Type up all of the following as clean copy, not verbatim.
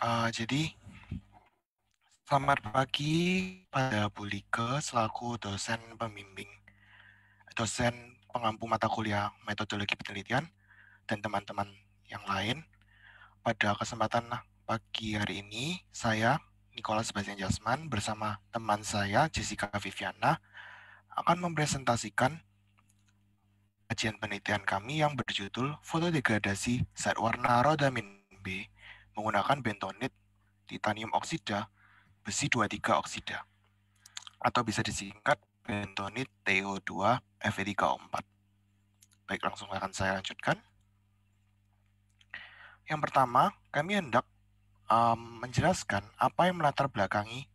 Jadi, selamat pagi pada Bu Like selaku dosen pengampu mata kuliah metodologi penelitian, dan teman-teman yang lain. Pada kesempatan pagi hari ini, saya, Nicholas Sebastian Jasman, bersama teman saya, Jessica Viviana, akan mempresentasikan kajian penelitian kami yang berjudul fotodegradasi zat warna rodamin B menggunakan bentonit titanium oksida besi 23 oksida, atau bisa disingkat bentonit TiO2 Fe3O4. Baik, langsung akan saya lanjutkan. Yang pertama, kami hendak menjelaskan apa yang melatar belakangi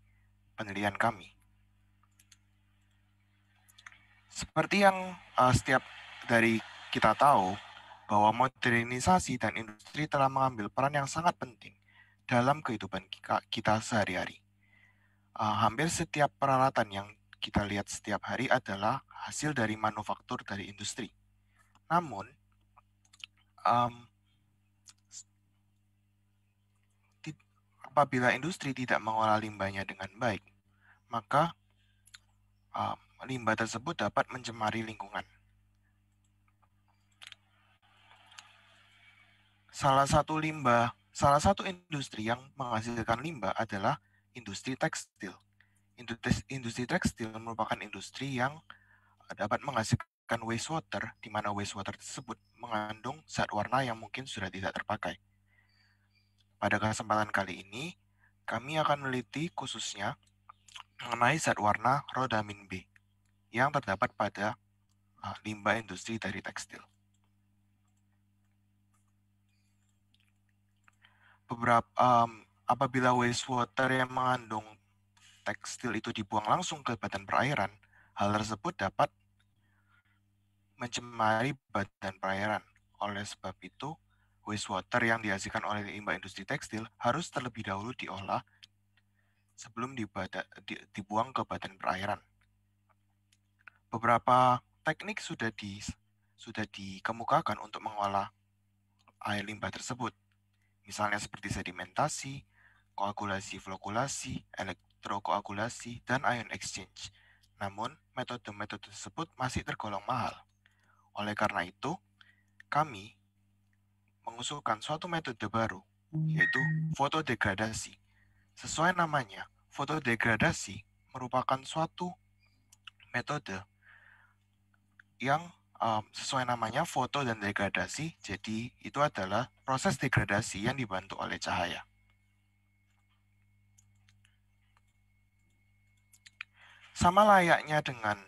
penelitian kami. Seperti yang setiap dari kita tahu, bahwa modernisasi dan industri telah mengambil peran yang sangat penting dalam kehidupan kita sehari-hari. Hampir setiap peralatan yang kita lihat setiap hari adalah hasil dari manufaktur dari industri. Namun, apabila industri tidak mengolah limbahnya dengan baik, maka limbah tersebut dapat mencemari lingkungan. Salah satu industri yang menghasilkan limbah adalah industri tekstil. Industri tekstil merupakan industri yang dapat menghasilkan wastewater, di mana wastewater tersebut mengandung zat warna yang mungkin sudah tidak terpakai. Pada kesempatan kali ini, kami akan meneliti khususnya mengenai zat warna rodamin B yang terdapat pada limbah industri dari tekstil. Apabila wastewater yang mengandung tekstil itu dibuang langsung ke badan perairan, hal tersebut dapat mencemari badan perairan. Oleh sebab itu, wastewater yang dihasilkan oleh limbah industri tekstil harus terlebih dahulu diolah sebelum dibuang ke badan perairan. Beberapa teknik sudah dikemukakan untuk mengolah air limbah tersebut, misalnya seperti sedimentasi, koagulasi flokulasi, elektrokoagulasi, dan ion exchange. Namun, metode-metode tersebut masih tergolong mahal. Oleh karena itu, kami mengusulkan suatu metode baru, yaitu fotodegradasi. Sesuai namanya, fotodegradasi merupakan suatu metode yang sesuai namanya foto dan degradasi, jadi itu adalah proses degradasi yang dibantu oleh cahaya. Sama layaknya dengan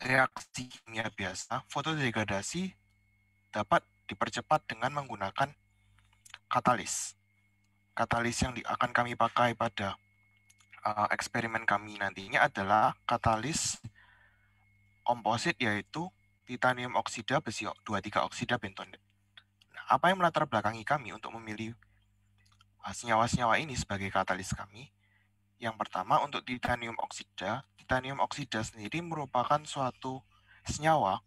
reaksi kimia biasa, fotodegradasi dapat dipercepat dengan menggunakan katalis. Katalis yang akan kami pakai pada eksperimen kami nantinya adalah katalis komposit, yaitu titanium oksida besi 23 oksida bentonit. Nah, apa yang melatar belakangi kami untuk memilih senyawa-senyawa ini sebagai katalis kami? Yang pertama, untuk titanium oksida sendiri merupakan suatu senyawa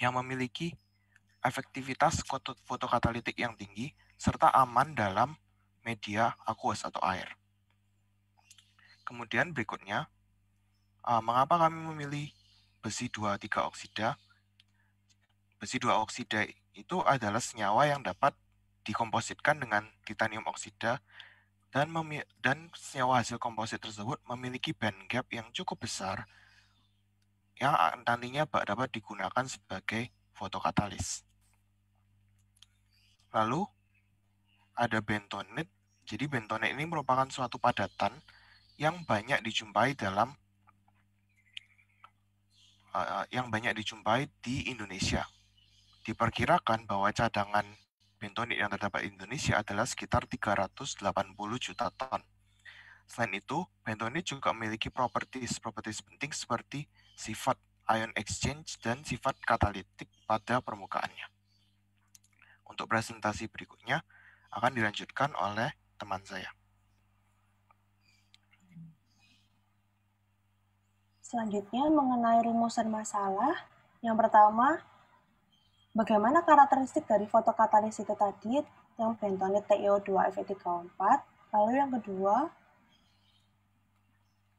yang memiliki efektivitas fotokatalitik yang tinggi serta aman dalam media aqueous atau air. Kemudian berikutnya, mengapa kami memilih besi 23 oksida? Besi 2 oksida itu adalah senyawa yang dapat dikompositkan dengan titanium oksida, dan senyawa hasil komposit tersebut memiliki band gap yang cukup besar yang nantinya dapat digunakan sebagai fotokatalis. Lalu ada bentonit. Jadi bentonit ini merupakan suatu padatan yang banyak dijumpai di Indonesia. Diperkirakan bahwa cadangan bentonit yang terdapat di Indonesia adalah sekitar 380 juta ton. Selain itu, bentonit juga memiliki properties penting seperti sifat ion exchange dan sifat katalitik pada permukaannya. Untuk presentasi berikutnya akan dilanjutkan oleh teman saya. Selanjutnya mengenai rumusan masalah. Yang pertama, bagaimana karakteristik dari fotokatalis itu tadi? yang bentonit TiO2 Fe3O4. Lalu yang kedua,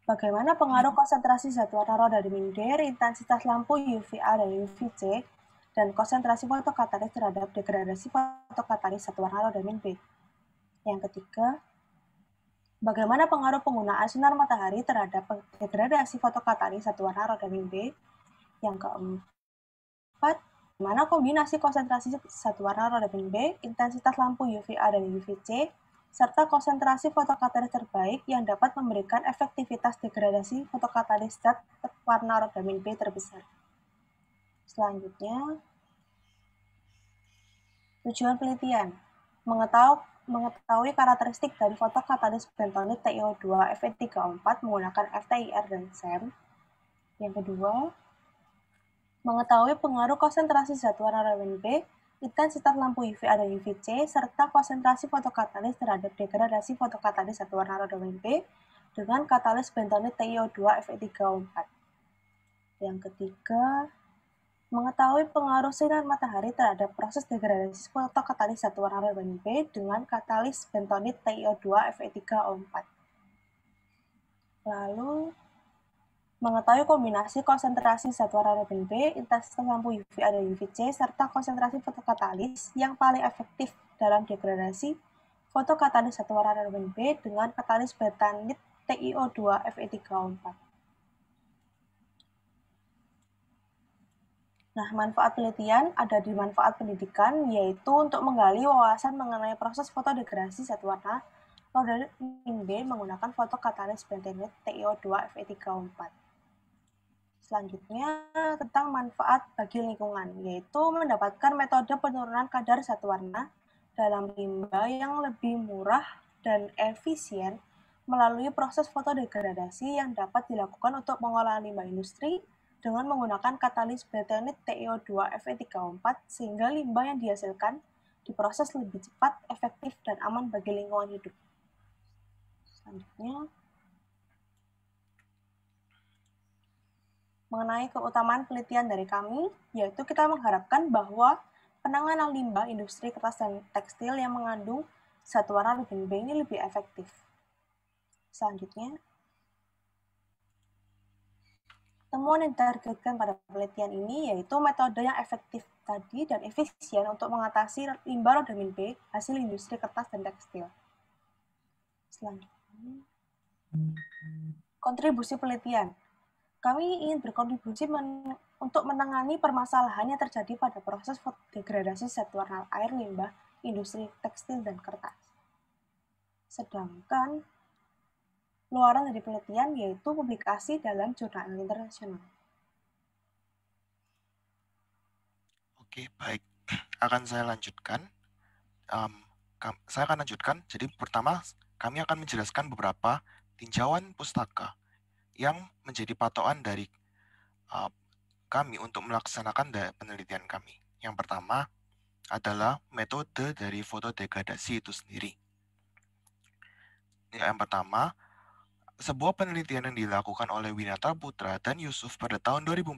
bagaimana pengaruh konsentrasi zat warna rhodamine D, intensitas lampu UVA dan UVC, dan konsentrasi fotokatalis terhadap degradasi fotokatalis zat warna rhodamine B. Yang ketiga, bagaimana pengaruh penggunaan sinar matahari terhadap degradasi fotokatalis zat warna rhodamine B. Yang keempat, bagaimana kombinasi konsentrasi zat warna rhodamine B, intensitas lampu UVA dan UVC, serta konsentrasi fotokatalis terbaik yang dapat memberikan efektivitas degradasi fotokatalis zat warna rhodamine B terbesar. Selanjutnya, tujuan penelitian. Mengetahui karakteristik dari fotokatalis bentonit TiO2 Fe3O4 menggunakan FTIR dan SEM. Yang kedua, mengetahui pengaruh konsentrasi zat warna rhodamine B, intensitas lampu UVA dan UVC, serta konsentrasi fotokatalis terhadap degradasi fotokatalis zat warna rhodamine B dengan katalis bentonit TiO2 Fe3O4. Yang ketiga, mengetahui pengaruh sinar matahari terhadap proses degradasi fotokatalis zat warna rhodamine B dengan katalis bentonit TiO2 Fe3O4. Lalu, mengetahui kombinasi konsentrasi zat warna rhodamine B, intensitas lampu UVA dan UVC, serta konsentrasi fotokatalis yang paling efektif dalam degradasi fotokatalis zat warna rhodamine B dengan katalis bentonit TiO2 Fe3O4. Nah, manfaat penelitian ada di manfaat pendidikan, yaitu untuk menggali wawasan mengenai proses fotodegradasi zat warna rhodamine B menggunakan fotokatalis bentonit TiO2 Fe3O4. Selanjutnya, tentang manfaat bagi lingkungan, yaitu mendapatkan metode penurunan kadar zat warna dalam limbah yang lebih murah dan efisien melalui proses fotodegradasi yang dapat dilakukan untuk pengolahan limbah industri dengan menggunakan katalis bentonit TiO2 Fe3O4 sehingga limbah yang dihasilkan diproses lebih cepat, efektif, dan aman bagi lingkungan hidup. Selanjutnya, mengenai keutamaan penelitian dari kami, yaitu kita mengharapkan bahwa penanganan limbah industri kertas dan tekstil yang mengandung zat warna rhodamine B ini lebih efektif. Selanjutnya, temuan yang ditargetkan pada penelitian ini yaitu metode yang efektif tadi dan efisien untuk mengatasi limbah rhodamine B hasil industri kertas dan tekstil. Selanjutnya, kontribusi penelitian. Kami ingin berkontribusi untuk menangani permasalahan yang terjadi pada proses degradasi zat warna air limbah industri tekstil dan kertas. Sedangkan luaran dari penelitian yaitu publikasi dalam jurnal internasional. Oke, baik. Akan saya lanjutkan. Saya akan lanjutkan. Jadi pertama, kami akan menjelaskan beberapa tinjauan pustaka yang menjadi patokan dari kami untuk melaksanakan penelitian kami. Yang pertama adalah metode dari fotodegradasi itu sendiri. Yang pertama, sebuah penelitian yang dilakukan oleh Winata Putra dan Yusuf pada tahun 2014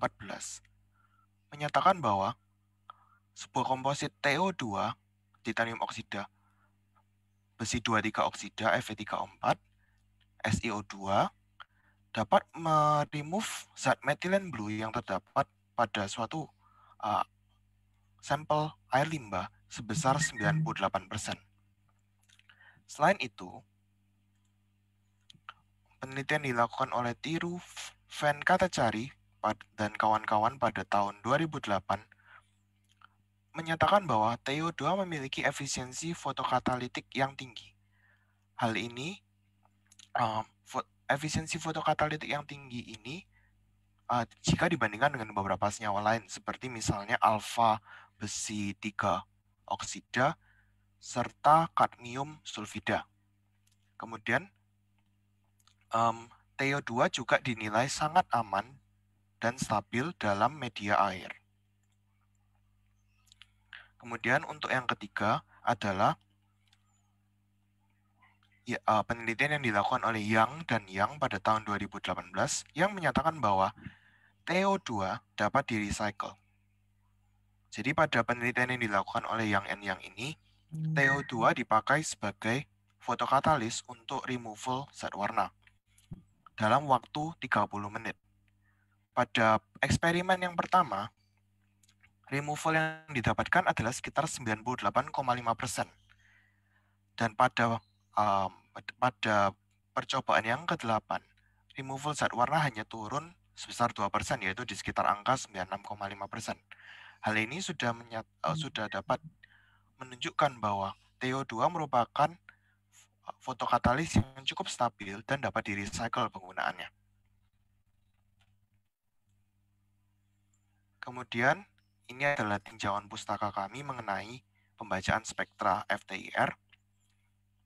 menyatakan bahwa sebuah komposit TiO2, titanium oksida, besi 23 oksida, Fe3O4, SiO2, dapat meremove zat methylene blue yang terdapat pada suatu sampel air limbah sebesar 98%. Selain itu, penelitian dilakukan oleh Tiru Venkatachari dan kawan-kawan pada tahun 2008 menyatakan bahwa TiO2 memiliki efisiensi fotokatalitik yang tinggi. Hal ini, efisiensi fotokatalitik yang tinggi ini jika dibandingkan dengan beberapa senyawa lain, seperti misalnya alfa besi 3 oksida, serta kadmium sulfida. Kemudian, TiO2 juga dinilai sangat aman dan stabil dalam media air. Kemudian untuk yang ketiga adalah penelitian yang dilakukan oleh Yang dan Yang pada tahun 2018 yang menyatakan bahwa TiO2 dapat di-recycle. Jadi pada penelitian yang dilakukan oleh Yang and Yang ini, TiO2 dipakai sebagai fotokatalis untuk removal zat warna dalam waktu 30 menit. Pada eksperimen yang pertama, removal yang didapatkan adalah sekitar 98,5%. Dan pada percobaan yang ke-8, removal zat warna hanya turun sebesar 2%, yaitu di sekitar angka 96,5%. Hal ini sudah dapat menunjukkan bahwa TiO2 merupakan fotokatalis yang cukup stabil dan dapat di-recycle penggunaannya. Kemudian, ini adalah tinjauan pustaka kami mengenai pembacaan spektra FTIR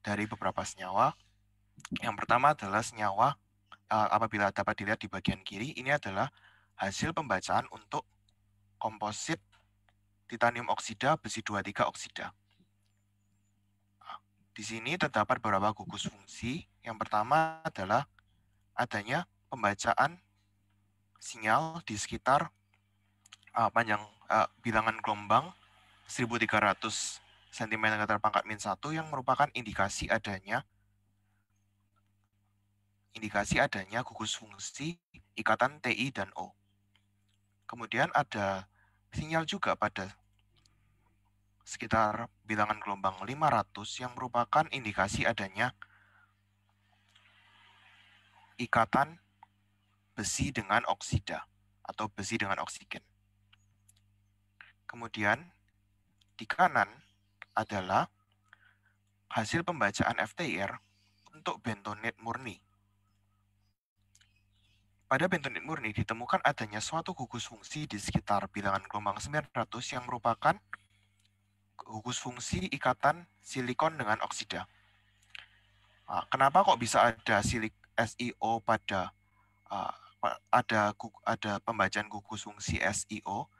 dari beberapa senyawa. Yang pertama adalah senyawa, apabila dapat dilihat di bagian kiri, ini adalah hasil pembacaan untuk komposit titanium oksida besi 23 oksida. Di sini terdapat beberapa gugus fungsi. Yang pertama adalah adanya pembacaan sinyal di sekitar panjang bilangan gelombang 1300 cm/-1 yang merupakan indikasi adanya gugus fungsi ikatan Ti dan O. Kemudian ada sinyal juga pada sekitar bilangan gelombang 500 yang merupakan indikasi adanya ikatan besi dengan oksida atau besi dengan oksigen. Kemudian di kanan adalah hasil pembacaan FTIR untuk bentonit murni. Pada bentonit murni ditemukan adanya suatu gugus fungsi di sekitar bilangan gelombang 900 yang merupakan gugus fungsi ikatan silikon dengan oksida. Kenapa kok bisa ada SiO pada ada pembacaan gugus fungsi SiO?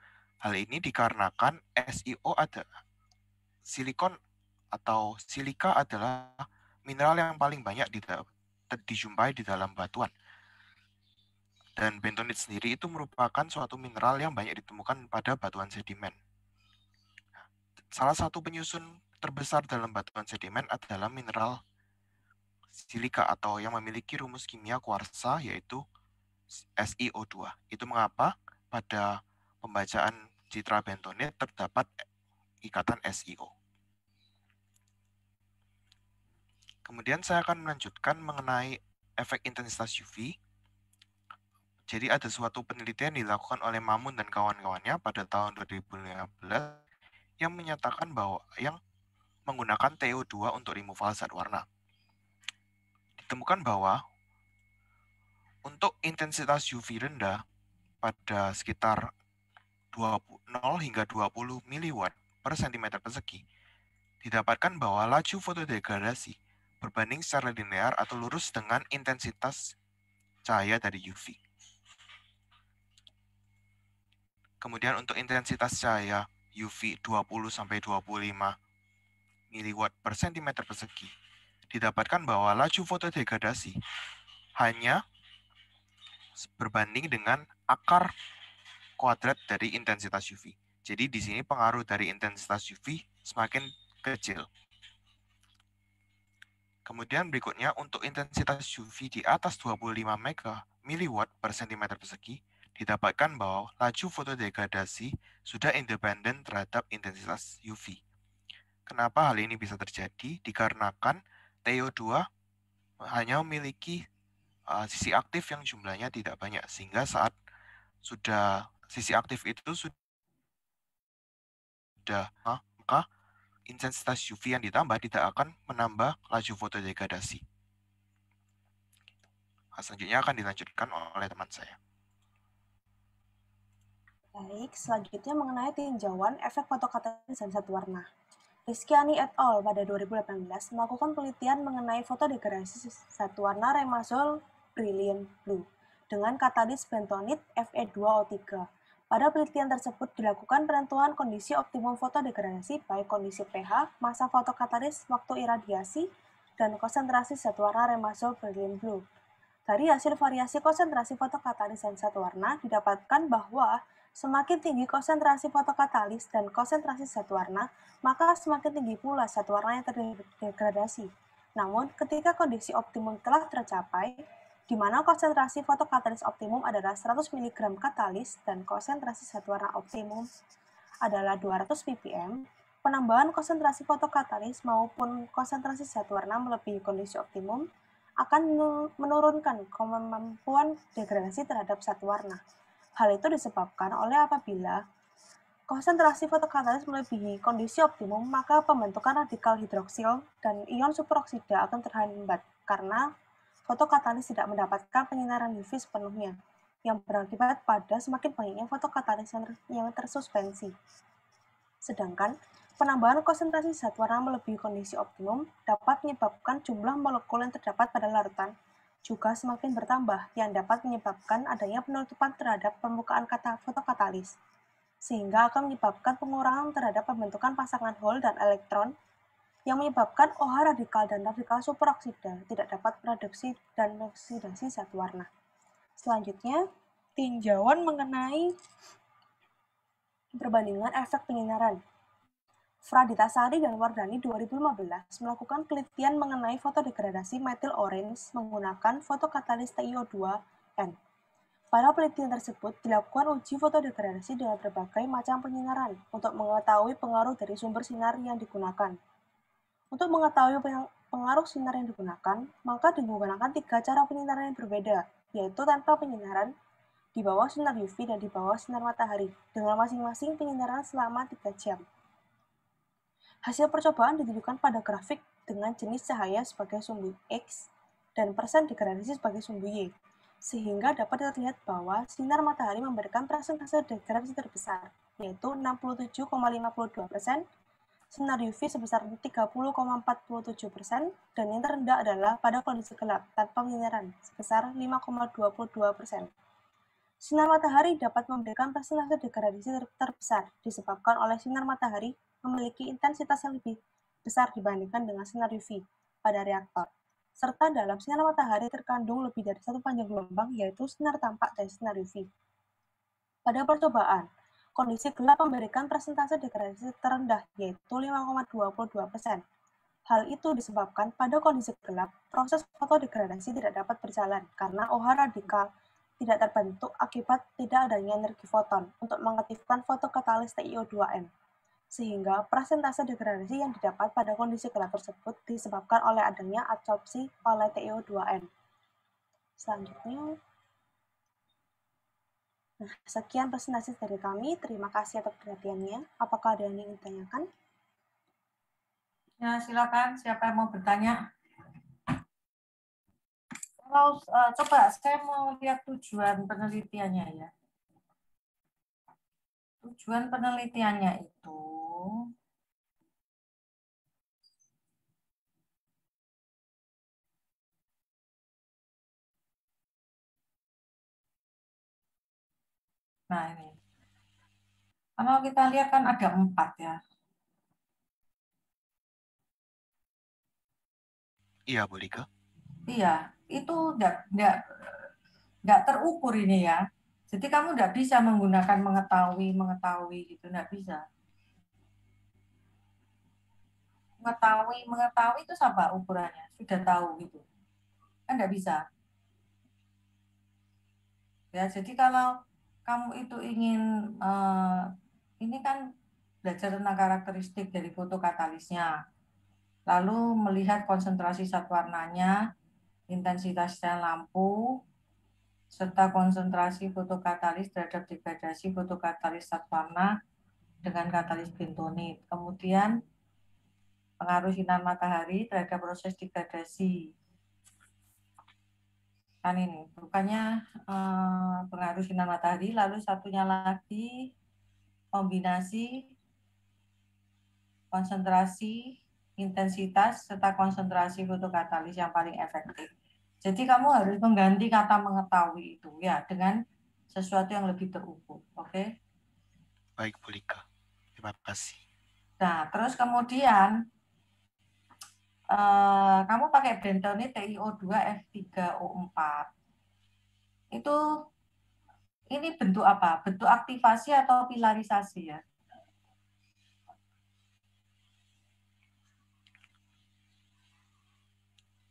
Hal ini dikarenakan SiO silikon atau silika adalah mineral yang paling banyak dijumpai di dalam batuan. Dan bentonit sendiri itu merupakan suatu mineral yang banyak ditemukan pada batuan sedimen. Salah satu penyusun terbesar dalam batuan sedimen adalah mineral silika atau yang memiliki rumus kimia kuarsa yaitu SiO2. Itu mengapa pada pembacaan citra bentonit terdapat ikatan SiO. Kemudian saya akan melanjutkan mengenai efek intensitas UV. Jadi ada suatu penelitian dilakukan oleh Mamun dan kawan-kawannya pada tahun 2015 yang menyatakan bahwa yang menggunakan TiO2 untuk removal zat warna. Ditemukan bahwa untuk intensitas UV rendah pada sekitar 0 hingga 20 mW per cm persegi, didapatkan bahwa laju fotodegradasi berbanding secara linear atau lurus dengan intensitas cahaya dari UV. Kemudian untuk intensitas cahaya UV 20-25 mW per cm persegi, didapatkan bahwa laju fotodegradasi hanya berbanding dengan akar kuadrat dari intensitas UV. Jadi di sini pengaruh dari intensitas UV semakin kecil. Kemudian berikutnya untuk intensitas UV di atas 25 mW per cm persegi, didapatkan bahwa laju fotodegradasi sudah independen terhadap intensitas UV. Kenapa hal ini bisa terjadi? Dikarenakan TiO2 hanya memiliki sisi aktif yang jumlahnya tidak banyak, sehingga saat sudah sisi aktif itu sudah maka intensitas UV yang ditambah tidak akan menambah laju fotodegradasi. Selanjutnya akan dilanjutkan oleh teman saya. Baik, selanjutnya mengenai tinjauan efek fotokatalis zat warna. Rizkyani et al. Pada 2018 melakukan penelitian mengenai fotodegradasi zat warna remazole brilliant blue dengan katalis bentonit Fe2O3. Pada penelitian tersebut dilakukan penentuan kondisi optimum fotodegradasi baik kondisi pH, massa fotokatalis, waktu iradiasi, dan konsentrasi zat warna remazole brilliant blue. Dari hasil variasi konsentrasi fotokatalis zat warna didapatkan bahwa Semakin tinggi konsentrasi fotokatalis dan konsentrasi zat warna, maka semakin tinggi pula zat warna yang terdegradasi. Namun, ketika kondisi optimum telah tercapai, di mana konsentrasi fotokatalis optimum adalah 100 mg katalis dan konsentrasi zat warna optimum adalah 200 ppm, penambahan konsentrasi fotokatalis maupun konsentrasi zat warna melebihi kondisi optimum akan menurunkan kemampuan degradasi terhadap zat warna. Hal itu disebabkan oleh apabila konsentrasi fotokatalis melebihi kondisi optimum, maka pembentukan radikal hidroksil dan ion superoksida akan terhambat karena fotokatalis tidak mendapatkan penyinaran UV sepenuhnya, yang berakibat pada semakin banyaknya fotokatalis yang tersuspensi. Sedangkan, penambahan konsentrasi zat warna melebihi kondisi optimum dapat menyebabkan jumlah molekul yang terdapat pada larutan juga semakin bertambah, yang dapat menyebabkan adanya penutupan terhadap permukaan fotokatalis, sehingga akan menyebabkan pengurangan terhadap pembentukan pasangan hole dan elektron, yang menyebabkan OH radikal dan radikal superoksida tidak dapat produksi dan oksidasi zat warna. Selanjutnya, tinjauan mengenai perbandingan efek penyinaran. Fraditasari dan Wardani 2015 melakukan penelitian mengenai fotodegradasi metil orange menggunakan fotokatalis TiO2N. Pada penelitian tersebut dilakukan uji fotodegradasi dengan berbagai macam penyinaran untuk mengetahui pengaruh dari sumber sinar yang digunakan. Untuk mengetahui pengaruh sinar yang digunakan, maka digunakan 3 cara penyinaran yang berbeda, yaitu tanpa penyinaran, di bawah sinar UV, dan di bawah sinar matahari, dengan masing-masing penyinaran selama 3 jam. Hasil percobaan ditunjukkan pada grafik dengan jenis cahaya sebagai sumbu X dan persen degradasi sebagai sumbu Y, sehingga dapat terlihat bahwa sinar matahari memberikan persentase degradasi terbesar, yaitu 67,52%, sinar UV sebesar 30,47%, dan yang terendah adalah pada kondisi gelap tanpa penyinaran sebesar 5,22%. Sinar matahari dapat memberikan persentase degradasi terbesar disebabkan oleh sinar matahari memiliki intensitas yang lebih besar dibandingkan dengan sinar UV pada reaktor, serta dalam sinar matahari terkandung lebih dari satu panjang gelombang, yaitu sinar tampak dan sinar UV. Pada percobaan, kondisi gelap memberikan persentase degradasi terendah, yaitu 5,22%. Hal itu disebabkan pada kondisi gelap, proses fotodegradasi tidak dapat berjalan karena OH radikal tidak terbentuk akibat tidak adanya energi foton untuk mengaktifkan fotokatalis TiO2N, sehingga persentase degradasi yang didapat pada kondisi gelap tersebut disebabkan oleh adanya absorpsi oleh TiO2N. Selanjutnya, sekian presentasi dari kami. Terima kasih atas perhatiannya. Apakah ada yang ingin ditanyakan? Ya, silakan. Siapa yang mau bertanya? Kalau coba saya mau lihat tujuan penelitiannya ya. Tujuan penelitiannya itu nah ini. Kalau kita lihat kan ada 4 ya. Iya, Bu Lika. Iya, itu nggak terukur ini ya. Jadi kamu nggak bisa menggunakan mengetahui gitu, nggak bisa. Mengetahui itu apa ukurannya? Sudah tahu gitu. Kan nggak bisa. Ya, jadi kalau kamu itu ingin ini kan belajar tentang karakteristik dari fotokatalisnya, lalu melihat konsentrasi zat warnanya, intensitasnya lampu, serta konsentrasi fotokatalis terhadap degradasi fotokatalis zat warna dengan katalis bentonit. Kemudian pengaruh sinar matahari terhadap proses degradasi. Kan ini, bukannya pengaruh sinar matahari, lalu satunya lagi kombinasi konsentrasi, intensitas, serta konsentrasi fotokatalis yang paling efektif. Jadi kamu harus mengganti kata mengetahui itu ya dengan sesuatu yang lebih terukur, oke? Baik, Bu Lika. Terima kasih. Nah, terus kemudian kamu pakai bentonit TiO2 F3O4. Itu Ini bentuk apa? Bentuk aktivasi atau pilarisasi ya?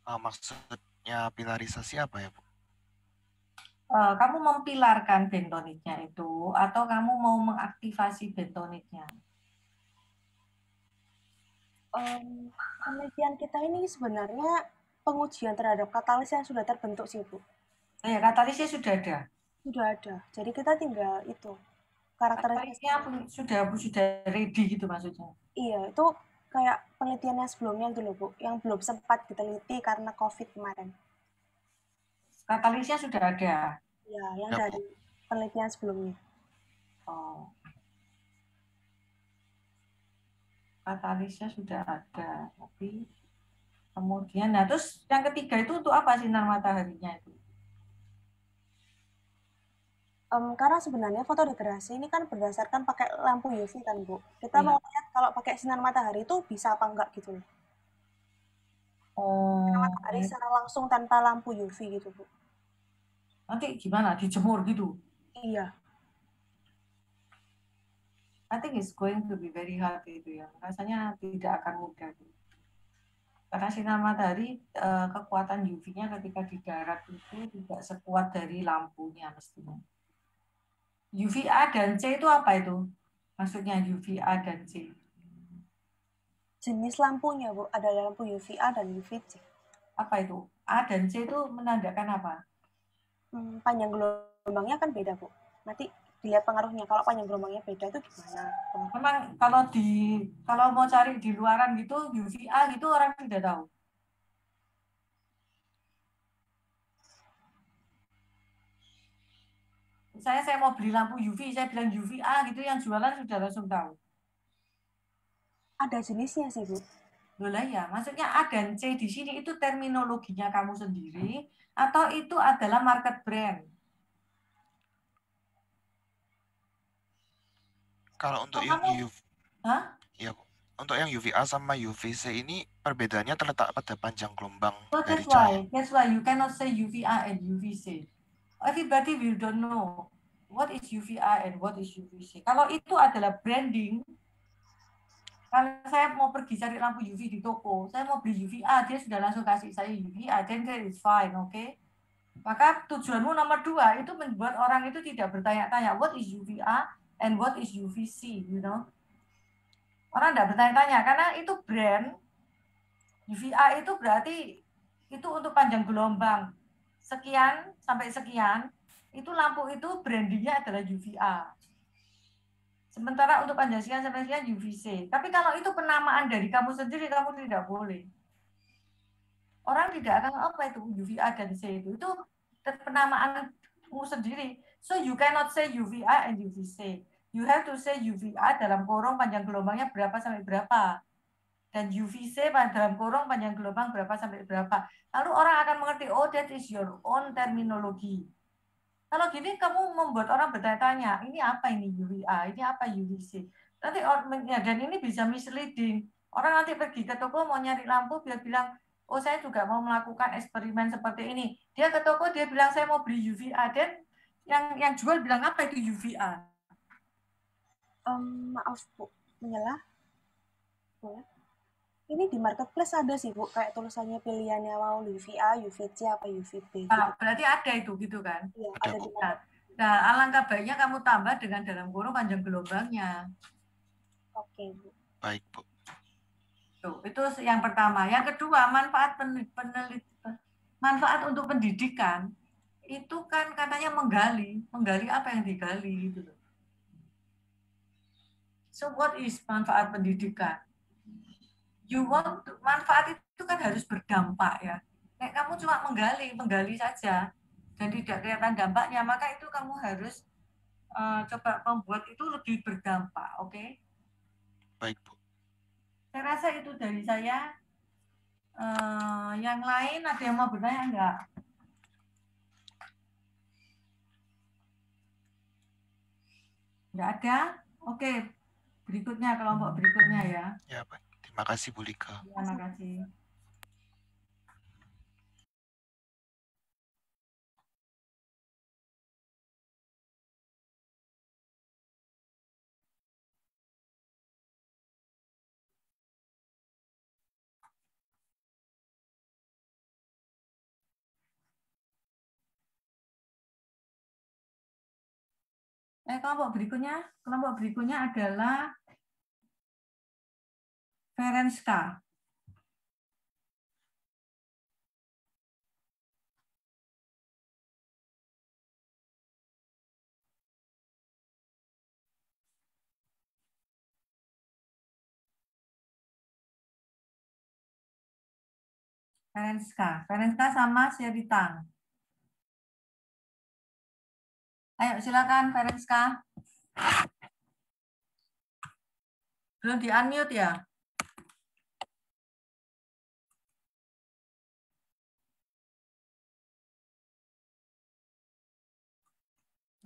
Maksudnya pilarisasi apa ya, Bu? Kamu mempilarkan bentonitnya itu atau kamu mau mengaktifasi bentonitnya? Penelitian kita ini sebenarnya pengujian terhadap katalis yang sudah terbentuk sih, Bu. Ya, katalisnya sudah ada. Sudah ada. Jadi kita tinggal itu Katalisnya karakteristik. sudah ready gitu maksudnya. Iya, itu kayak penelitian yang sebelumnya dulu, Bu, yang belum sempat diteliti karena COVID kemarin. Katalisnya sudah ada. Ya, yang Ya, dari Bu. penelitian sebelumnya. Oh, katalisnya sudah ada. Tapi kemudian, nah terus yang ketiga itu untuk apa sinar mataharinya itu? Karena sebenarnya fotodegrasi ini kan berdasarkan pakai lampu UV kan, Bu. Kita Iya. mau lihat kalau pakai sinar matahari itu bisa apa enggak gitu loh. Sinar Oh, matahari secara langsung tanpa lampu UV gitu, Bu. nanti gimana? Dijemur gitu? Iya, I think it's going to be very hard itu ya. Rasanya tidak akan mudah. Karena sinar matahari kekuatan UV-nya ketika di darat itu tidak sekuat dari lampunya mestinya. UVA dan C itu apa itu? Maksudnya UVA dan C. jenis lampunya, Bu. Ada lampu UVA dan UVC. Apa itu? A dan C itu menandakan apa? Panjang gelombangnya kan beda, Bu. Nanti dilihat pengaruhnya. Kalau panjang gelombangnya beda itu gimana? Memang kalau mau cari di luaran gitu UVA gitu orang tidak tahu. Saya mau beli lampu UV, saya bilang UVA gitu yang jualan sudah langsung tahu. Ada jenisnya sih, Bu. Loh lah ya, maksudnya A dan C di sini itu terminologinya kamu sendiri atau itu adalah market brand? Kalau untuk Oh, yang kamu, UV, hah? ya, Bu. Untuk yang UVA sama UVC ini perbedaannya terletak pada panjang gelombang So dari cahaya. that's why you cannot say UVA and UVC. Everybody will don't know what is UVA and what is UVC. Kalau itu adalah branding, kalau saya mau pergi cari lampu UV di toko, saya mau beli UVA, dia sudah langsung kasih saya UVA, then that is fine, oke? Okay? Maka tujuanmu nomor 2 itu membuat orang itu tidak bertanya-tanya what is UVA and what is UVC, you know? Orang tidak bertanya-tanya karena itu brand. UVA itu berarti itu untuk panjang gelombang sekian sampai sekian, itu lampu itu brandingnya adalah UVA. Sementara untuk panjang sekian sampai sekian UVC. Tapi kalau itu penamaan dari kamu sendiri, kamu tidak boleh. Orang tidak akan apa itu UVA dan C itu penamaanmu sendiri. So you cannot say UVA and UVC. You have to say UVA dalam kurung panjang gelombangnya berapa sampai berapa. Dan UVC dalam kurung panjang gelombang berapa sampai berapa. Lalu orang akan mengerti, oh that is your own terminologi. Kalau gini kamu membuat orang bertanya-tanya, ini apa ini UVA, ini apa UVC. Nanti dan ini bisa misleading. Orang nanti pergi ke toko mau nyari lampu, dia bilang, oh saya juga mau melakukan eksperimen seperti ini. Dia ke toko, dia bilang saya mau beli UVA, dan yang jual bilang apa itu UVA? Maaf, Bu. Menyela? Boleh? Ini di marketplace ada sih, Bu. Kayak tulisannya pilihannya mau UVA, UVC, apa UVB gitu. Nah, berarti ada itu gitu kan? Iya, Ada, ada Bu. di marketplace. Nah, alangkah baiknya kamu tambah dengan dalam kurung panjang gelombangnya. Oke, Bu. Baik, Bu. Tuh, itu yang pertama. Yang kedua, manfaat untuk pendidikan itu kan katanya menggali apa yang digali gitu loh. So what is manfaat pendidikan? Manfaat itu kan harus berdampak ya. Nek kamu cuma menggali saja dan tidak kelihatan dampaknya, maka itu kamu harus coba membuat itu lebih berdampak, oke? Baik, Bu. Saya rasa itu dari saya. Yang lain ada yang mau bertanya enggak? Enggak ada? Oke, berikutnya kelompok berikutnya ya. Ya, baik. Terima kasih, Bu Lika. Terima kasih. Kelompok berikutnya adalah Ferenska. Ferenska sama Sheritang. Ayo silakan Ferenska. Belum di-unmute ya?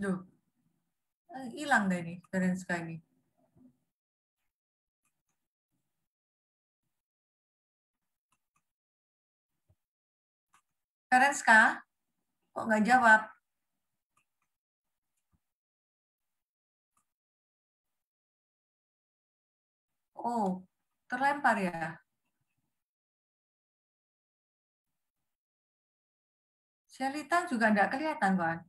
Loh, hilang deh ini Ferenska ini. Ferenska, kok nggak jawab? Oh, terlempar ya? Shelita juga nggak kelihatan, Bang.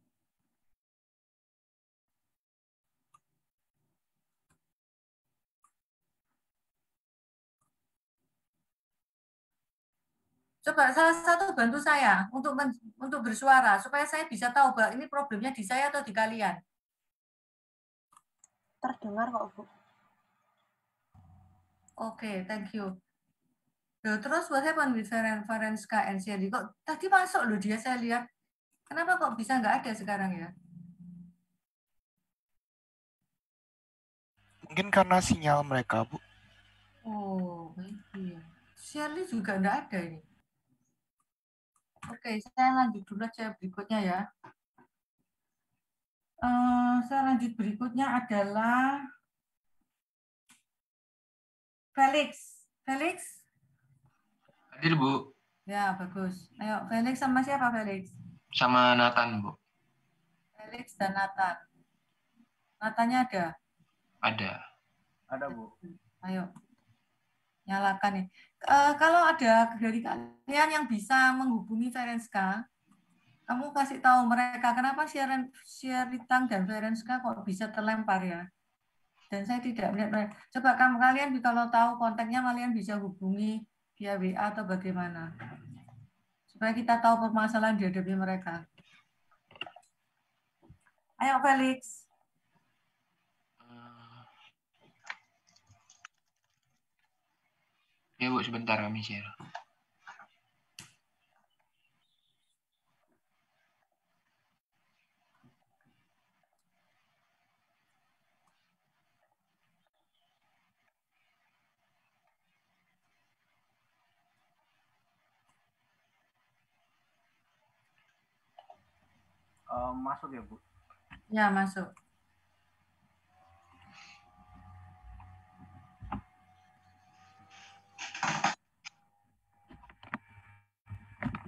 Coba salah satu bantu saya untuk bersuara supaya saya bisa tahu bahwa ini problemnya di saya atau di kalian. Terdengar kok, Bu. Oke, thank you. Loh, terus what happened with Ferenska and Shelly? Kok tadi masuk loh dia, saya lihat. Kenapa kok bisa nggak ada sekarang ya? Mungkin karena sinyal mereka, Bu. Oh, iya. Shelly juga nggak ada ini. Oke, saya lanjut dulu aja berikutnya ya. Saya lanjut berikutnya adalah Felix. Felix? Hadir, Bu. Ya, bagus. Ayo, Felix sama siapa, Felix? Sama Nathan, Bu. Felix dan Nathan. Nathannya ada? Ada. Ada, Bu. Ayo, nyalakan nih. Kalau ada dari kalian yang bisa menghubungi Ferenska, kamu kasih tahu mereka kenapa Sheritang dan Ferenska kok bisa terlempar ya. Dan saya tidak melihat. Coba kalian kalau tahu kontaknya kalian bisa hubungi via WA atau bagaimana. Supaya kita tahu permasalahan dihadapi mereka. Ayo Felix. Ya, Bu, sebentar kami share. Masuk ya, Bu? Ya, masuk.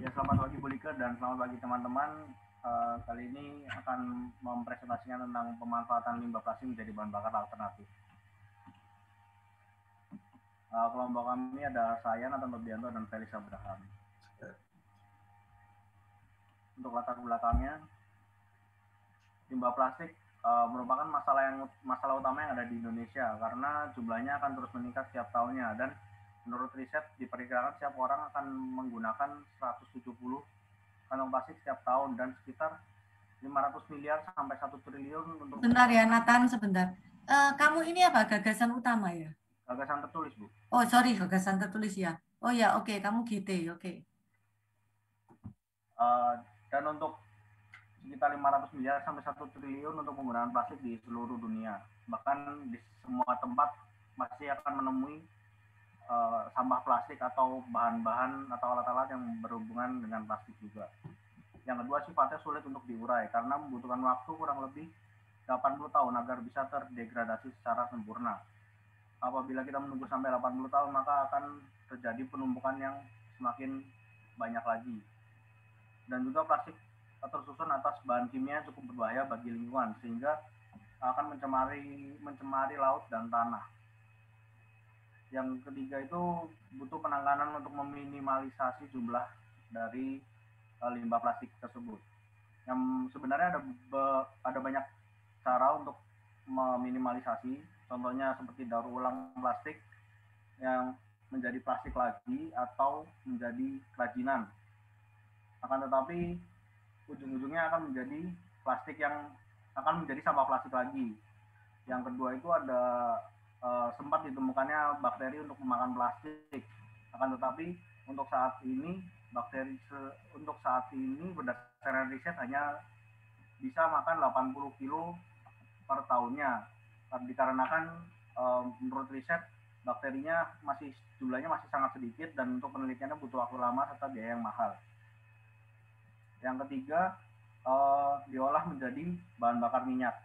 Ya, selamat pagi Bu Lika dan selamat pagi teman-teman. Kali ini akan mempresentasikan tentang pemanfaatan limbah plastik menjadi bahan bakar alternatif. Kelompok kami ada saya, Nathan Tobianto, dan Felix Abraham. Untuk latar belakangnya, limbah plastik merupakan masalah utama yang ada di Indonesia karena jumlahnya akan terus meningkat setiap tahunnya, dan menurut riset diperkirakan setiap orang akan menggunakan 170 kantong plastik setiap tahun dan sekitar 500 miliar sampai 1 triliun untuk... Bentar ya Nathan, sebentar. Kamu ini apa, gagasan utama ya? Gagasan tertulis, Bu. Oh, sorry, gagasan tertulis ya. Oh ya, oke, kamu GT, oke. Dan untuk sekitar 500 miliar sampai 1 triliun untuk penggunaan plastik di seluruh dunia. Bahkan di semua tempat masih akan menemui sampah plastik atau bahan-bahan atau alat-alat yang berhubungan dengan plastik juga. Yang kedua, sifatnya sulit untuk diurai karena membutuhkan waktu kurang lebih 80 tahun agar bisa terdegradasi secara sempurna. Apabila kita menunggu sampai 80 tahun, maka akan terjadi penumpukan yang semakin banyak lagi. Dan juga plastik tersusun atas bahan kimia yang cukup berbahaya bagi lingkungan, sehingga akan mencemari laut dan tanah. Yang ketiga itu butuh penanganan untuk meminimalisasi jumlah dari limbah plastik tersebut. Yang sebenarnya ada banyak cara untuk meminimalisasi, contohnya seperti daur ulang plastik yang menjadi plastik lagi atau menjadi kerajinan. Akan tetapi ujung-ujungnya akan menjadi plastik yang akan menjadi sampah plastik lagi. Yang kedua itu ada sempat ditemukannya bakteri untuk memakan plastik. Akan tetapi untuk saat ini berdasarkan riset hanya bisa makan 80 kilo per tahunnya. Dikarenakan menurut riset bakterinya jumlahnya masih sangat sedikit dan untuk penelitiannya butuh waktu lama serta biaya yang mahal. Yang ketiga, diolah menjadi bahan bakar minyak.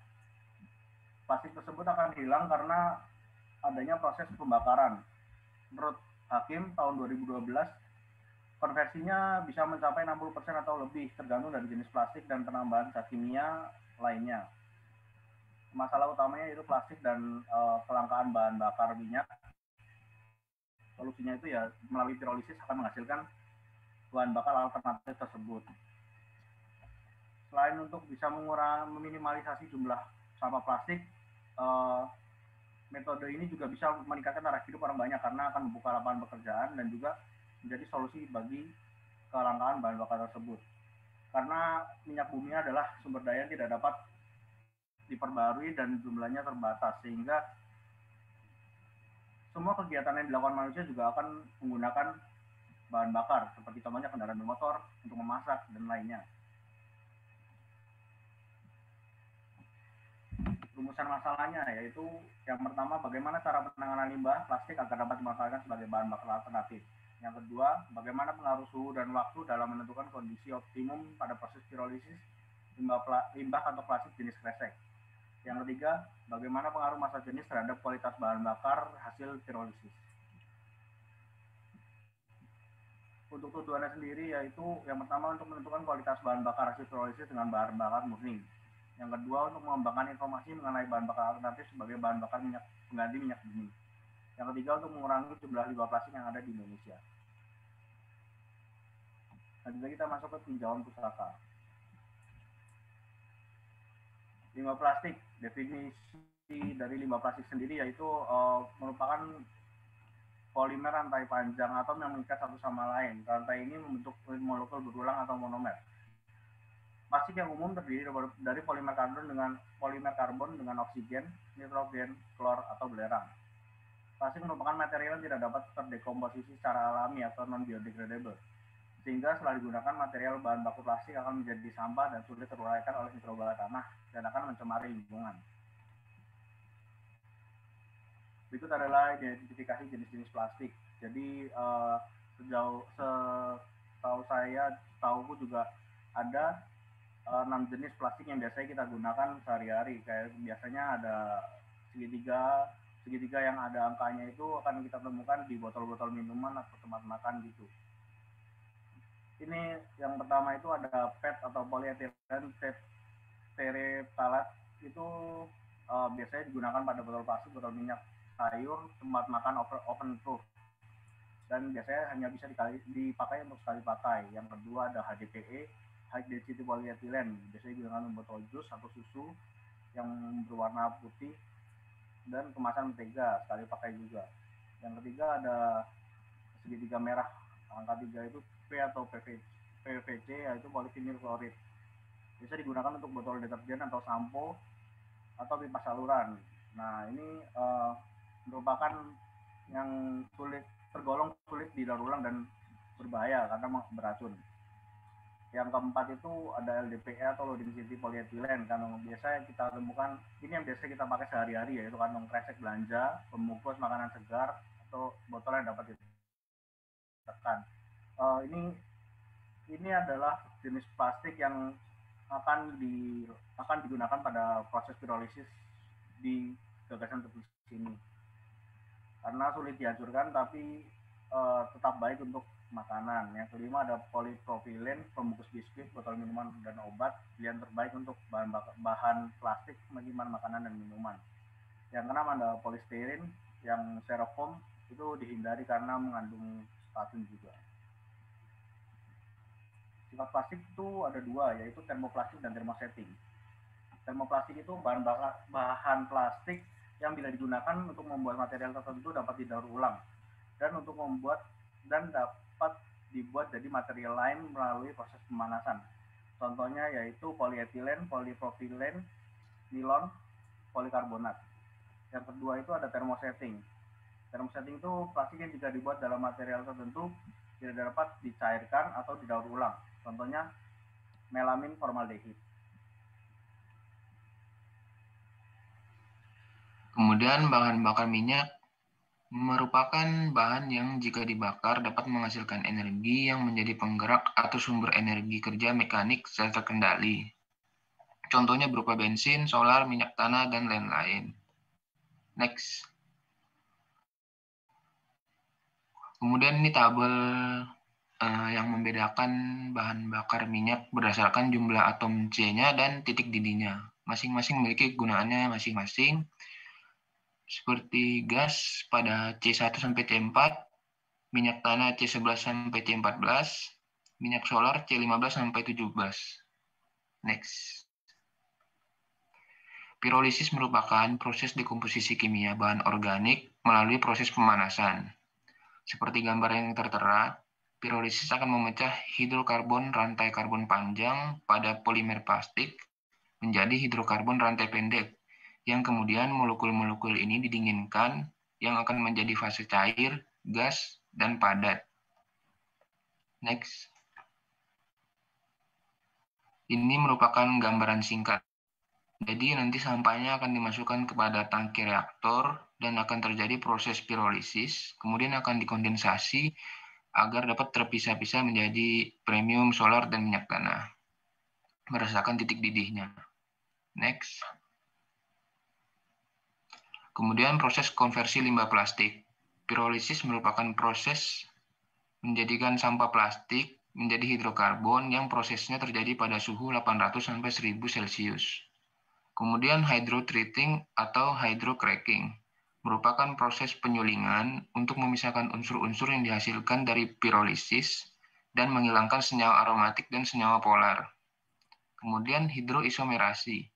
Plastik tersebut akan hilang karena adanya proses pembakaran. Menurut Hakim tahun 2012, konversinya bisa mencapai 60% atau lebih tergantung dari jenis plastik dan penambahan zat kimia lainnya. Masalah utamanya yaitu plastik dan kelangkaan bahan bakar minyak. Solusinya itu ya melalui pirolisis akan menghasilkan bahan bakar alternatif tersebut. Selain untuk bisa meminimalisasi jumlah sampah plastik, metode ini juga bisa meningkatkan taraf hidup orang banyak karena akan membuka lapangan pekerjaan dan juga menjadi solusi bagi kelangkaan bahan bakar tersebut. Karena minyak bumi adalah sumber daya yang tidak dapat diperbarui dan jumlahnya terbatas, sehingga semua kegiatan yang dilakukan manusia juga akan menggunakan bahan bakar, seperti contohnya kendaraan bermotor untuk memasak dan lainnya. Rumusan masalahnya yaitu yang pertama, bagaimana cara penanganan limbah plastik agar dapat dimanfaatkan sebagai bahan bakar alternatif. Yang kedua, bagaimana pengaruh suhu dan waktu dalam menentukan kondisi optimum pada proses pirolisis limbah atau plastik jenis kresek. Yang ketiga, bagaimana pengaruh massa jenis terhadap kualitas bahan bakar hasil pirolisis. Untuk tujuannya sendiri yaitu yang pertama untuk menentukan kualitas bahan bakar hasil pirolisis dengan bahan bakar murni. Yang kedua, untuk mengembangkan informasi mengenai bahan bakar alternatif sebagai bahan bakar pengganti minyak bumi. Yang ketiga, untuk mengurangi jumlah limbah plastik yang ada di Indonesia. Selanjutnya kita masuk ke tinjauan pusaka. Limbah plastik, definisi dari limbah plastik sendiri yaitu merupakan polimer rantai panjang atom yang mengikat satu sama lain. Rantai ini membentuk molekul berulang atau monomer. Plastik yang umum terdiri dari polimer karbon dengan oksigen, nitrogen, klor, atau belerang. Plastik merupakan material yang tidak dapat terdekomposisi secara alami atau non-biodegradable, sehingga setelah digunakan material bahan baku plastik akan menjadi sampah dan sulit teruraikan oleh mikroba tanah dan akan mencemari lingkungan. Berikut adalah identifikasi jenis-jenis plastik. Jadi setahuku juga ada 6 jenis plastik yang biasanya kita gunakan sehari-hari. Kayak biasanya ada segitiga yang ada angkanya itu akan kita temukan di botol-botol minuman atau tempat makan gitu. Ini yang pertama itu ada PET atau polyethylene terephthalate. Itu biasanya digunakan pada botol plastik, botol minyak sayur, tempat makan oven proof. Dan biasanya hanya bisa dipakai untuk sekali pakai. Yang kedua ada HDPE, high density polyethylene, biasanya digunakan untuk botol jus atau susu yang berwarna putih dan kemasan mentega, sekali pakai juga. Yang ketiga ada segitiga merah, angka 3 itu P atau PVC, yaitu polyvinyl klorid. Bisa digunakan untuk botol deterjen atau sampo atau pipa saluran. Nah, ini merupakan yang tergolong sulit didaur ulang dan berbahaya karena beracun. Yang keempat itu ada LDPE atau low density polyethylene. Kantong biasa kita temukan, ini yang biasa kita pakai sehari-hari, yaitu kantong kresek belanja, pembungkus makanan segar, atau botol yang dapat ditekan. Ini adalah jenis plastik yang akan digunakan pada proses pirolisis di gagasan terbit ini. Karena sulit dihancurkan tapi tetap baik untuk makanan. Yang kelima ada polipropilen, pembungkus biskuit, botol minuman dan obat, pilihan terbaik untuk bahan plastik penyimpanan makanan dan minuman. Yang keenam ada polistirin, yang styrofoam itu dihindari karena mengandung racun juga. Sifat plastik itu ada dua, yaitu termoplastik dan termosetting. Termoplastik itu bahan plastik yang bila digunakan untuk membuat material tertentu dapat didaur ulang dan dapat dibuat jadi material lain melalui proses pemanasan. Contohnya yaitu polietilen, polipropilen, nilon, polikarbonat. Yang kedua itu ada thermosetting. Thermosetting itu plastik yang jika dibuat dalam material tertentu tidak dapat dicairkan atau didaur ulang. Contohnya melamin formaldehid. Kemudian bahan bakar minyak merupakan bahan yang jika dibakar dapat menghasilkan energi yang menjadi penggerak atau sumber energi kerja mekanik secara terkendali. Contohnya berupa bensin, solar, minyak tanah, dan lain-lain. Next. Kemudian ini tabel yang membedakan bahan bakar minyak berdasarkan jumlah atom C-nya dan titik didihnya. Masing-masing memiliki kegunaannya masing-masing. Seperti gas pada C1 sampai C4, minyak tanah C11 sampai C14, minyak solar C15 sampai 17. Next. Pirolisis merupakan proses dekomposisi kimia bahan organik melalui proses pemanasan. Seperti gambar yang tertera, pirolisis akan memecah hidrokarbon rantai karbon panjang pada polimer plastik menjadi hidrokarbon rantai pendek, yang kemudian molekul-molekul ini didinginkan yang akan menjadi fase cair, gas, dan padat. Next. Ini merupakan gambaran singkat. Jadi nanti sampahnya akan dimasukkan kepada tangki reaktor dan akan terjadi proses pirolisis, kemudian akan dikondensasi agar dapat terpisah-pisah menjadi premium, solar, dan minyak tanah berdasarkan titik didihnya. Next. Kemudian proses konversi limbah plastik. Pirolisis merupakan proses menjadikan sampah plastik menjadi hidrokarbon yang prosesnya terjadi pada suhu 800 sampai 1000 Celcius. Kemudian hydrotreating atau hydrocracking merupakan proses penyulingan untuk memisahkan unsur-unsur yang dihasilkan dari pirolisis dan menghilangkan senyawa aromatik dan senyawa polar. Kemudian hidroisomerasi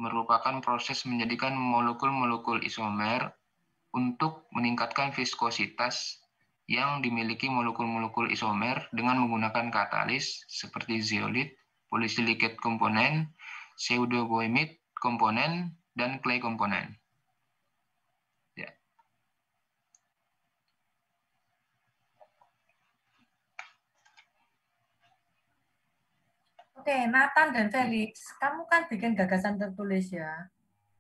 merupakan proses menjadikan molekul-molekul isomer untuk meningkatkan viskositas yang dimiliki molekul-molekul isomer dengan menggunakan katalis seperti zeolit, polysilicate komponen, pseudoboimid komponen, dan clay komponen. Ya. Oke, Nathan dan Felix, kamu kan bikin gagasan tertulis ya?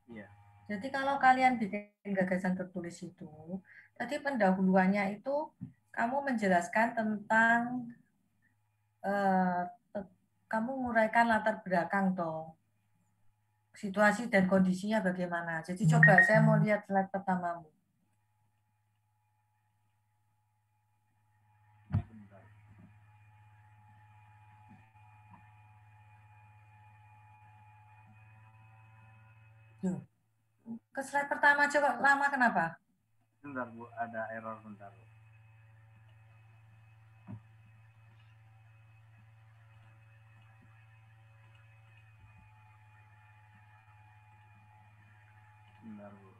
Iya. Jadi kalau kalian bikin gagasan tertulis itu, tadi pendahuluannya itu kamu menjelaskan tentang kamu menguraikan latar belakang toh, situasi dan kondisinya bagaimana. Jadi coba saya mau lihat slide pertamamu. Ke slide pertama coba, lama kenapa? Bentar Bu, ada error bentar Bu. Bentar Bu.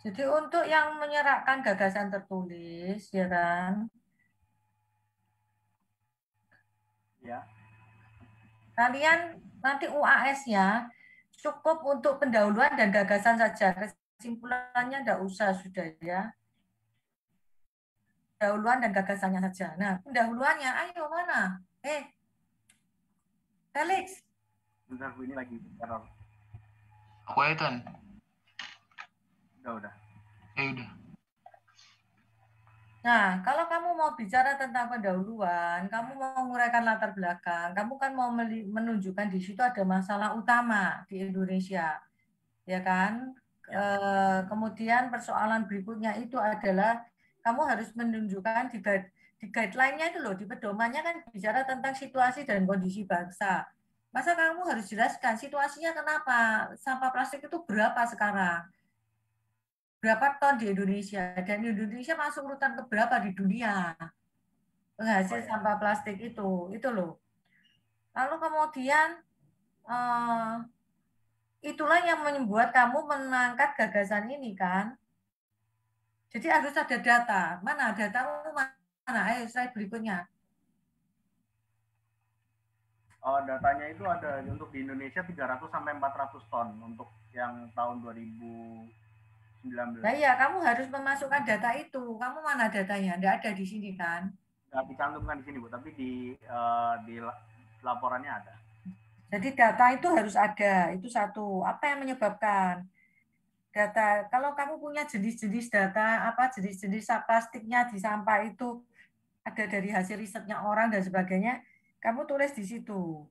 Jadi untuk yang menyerahkan gagasan tertulis, ya kan? Ya. Kalian nanti UAS-nya cukup untuk pendahuluan dan gagasan saja. Kesimpulannya enggak usah sudah ya. Pendahuluan dan gagasannya saja. Nah, pendahuluannya, ayo mana? Felix. Bentar Bu, ini lagi error. Aku Ethan. Udah. Udah. Nah, kalau kamu mau bicara tentang pendahuluan, kamu mau menguraikan latar belakang, kamu kan mau menunjukkan di situ ada masalah utama di Indonesia, ya kan? Kemudian persoalan berikutnya itu adalah kamu harus menunjukkan di guideline-nya itu loh, di pedomannya kan bicara tentang situasi dan kondisi bangsa. Masa kamu harus jelaskan situasinya kenapa sampah plastik itu berapa sekarang? Berapa ton di Indonesia, dan Indonesia masuk urutan keberapa di dunia. penghasil sampah plastik itu loh. Lalu kemudian itulah yang membuat kamu mengangkat gagasan ini kan. Jadi harus ada data. Mana datamu mana? Ayo slide berikutnya. Datanya itu ada untuk di Indonesia 300 sampai 400 ton untuk yang tahun 2019. Nah iya, kamu harus memasukkan data itu. Kamu mana datanya? Nggak ada di sini kan? Nggak dicantumkan di sini Bu, tapi di laporannya ada. Jadi data itu harus ada. Itu satu. Apa yang menyebabkan? Data, kalau kamu punya jenis-jenis data, apa jenis-jenis plastiknya di sampah itu ada dari hasil risetnya orang dan sebagainya, kamu tulis di situ.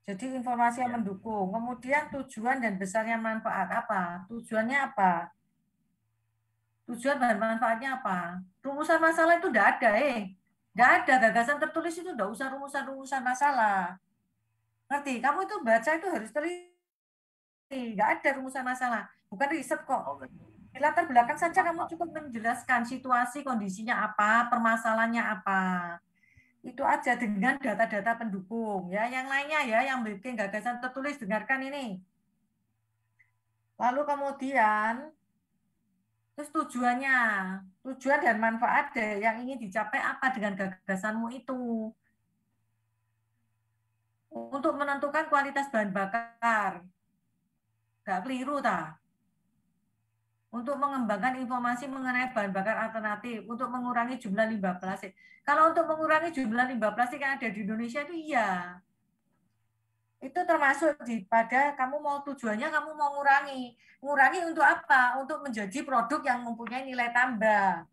Jadi informasi yang mendukung. Kemudian tujuan dan besarnya manfaat apa? Tujuannya apa? Tujuan dan manfaatnya apa? Rumusan masalah itu tidak ada, Nggak ada. Gagasan tertulis itu tidak usah rumusan-rumusan masalah. Ngerti? Kamu itu baca itu harus teliti. Nggak ada rumusan masalah. Bukan riset kok. Di latar belakang saja kamu cukup menjelaskan situasi, kondisinya apa, permasalahannya apa. Itu aja dengan data-data pendukung. Ya, yang lainnya ya, yang bikin gagasan tertulis, dengarkan ini. Lalu kemudian, terus tujuannya, tujuan dan manfaat yang ingin dicapai apa dengan gagasanmu itu. Untuk menentukan kualitas bahan bakar. Nggak keliru, tak? Untuk mengembangkan informasi mengenai bahan bakar alternatif, untuk mengurangi jumlah limbah plastik. Kalau untuk mengurangi jumlah limbah plastik yang ada di Indonesia itu iya. Itu termasuk pada kamu mau tujuannya kamu mau ngurangi. Ngurangi untuk apa? Untuk menjadi produk yang mempunyai nilai tambah.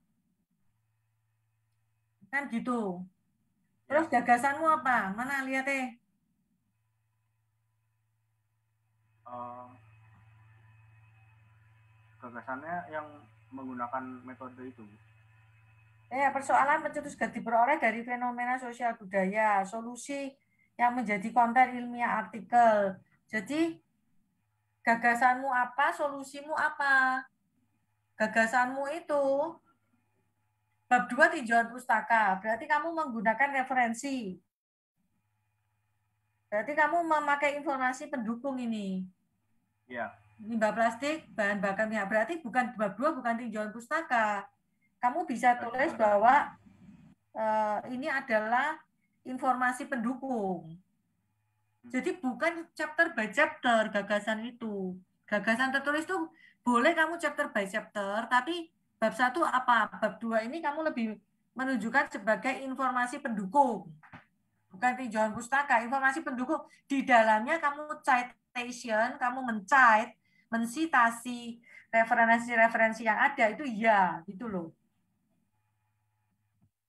Kan gitu. Terus gagasanmu apa? Mana lihat Gagasannya yang menggunakan metode itu. Persoalan pencetus ganti diperoleh dari fenomena sosial budaya, solusi yang menjadi konten ilmiah artikel. Jadi gagasanmu apa, solusimu apa? Gagasanmu itu bab 2 tinjauan pustaka. Berarti kamu menggunakan referensi. Berarti kamu memakai informasi pendukung ini. Iya. Limbah plastik, bahan bakar minyak. Berarti bukan bab 2, bukan tinjauan pustaka. Kamu bisa tulis bahwa ini adalah informasi pendukung. Jadi bukan chapter by chapter gagasan itu. Gagasan tertulis itu boleh kamu chapter by chapter, tapi bab 1 apa? Bab 2 ini kamu lebih menunjukkan sebagai informasi pendukung. Bukan tinjauan pustaka, informasi pendukung. Di dalamnya kamu citation, kamu mencite, mensitasi referensi-referensi yang ada, itu iya, gitu loh.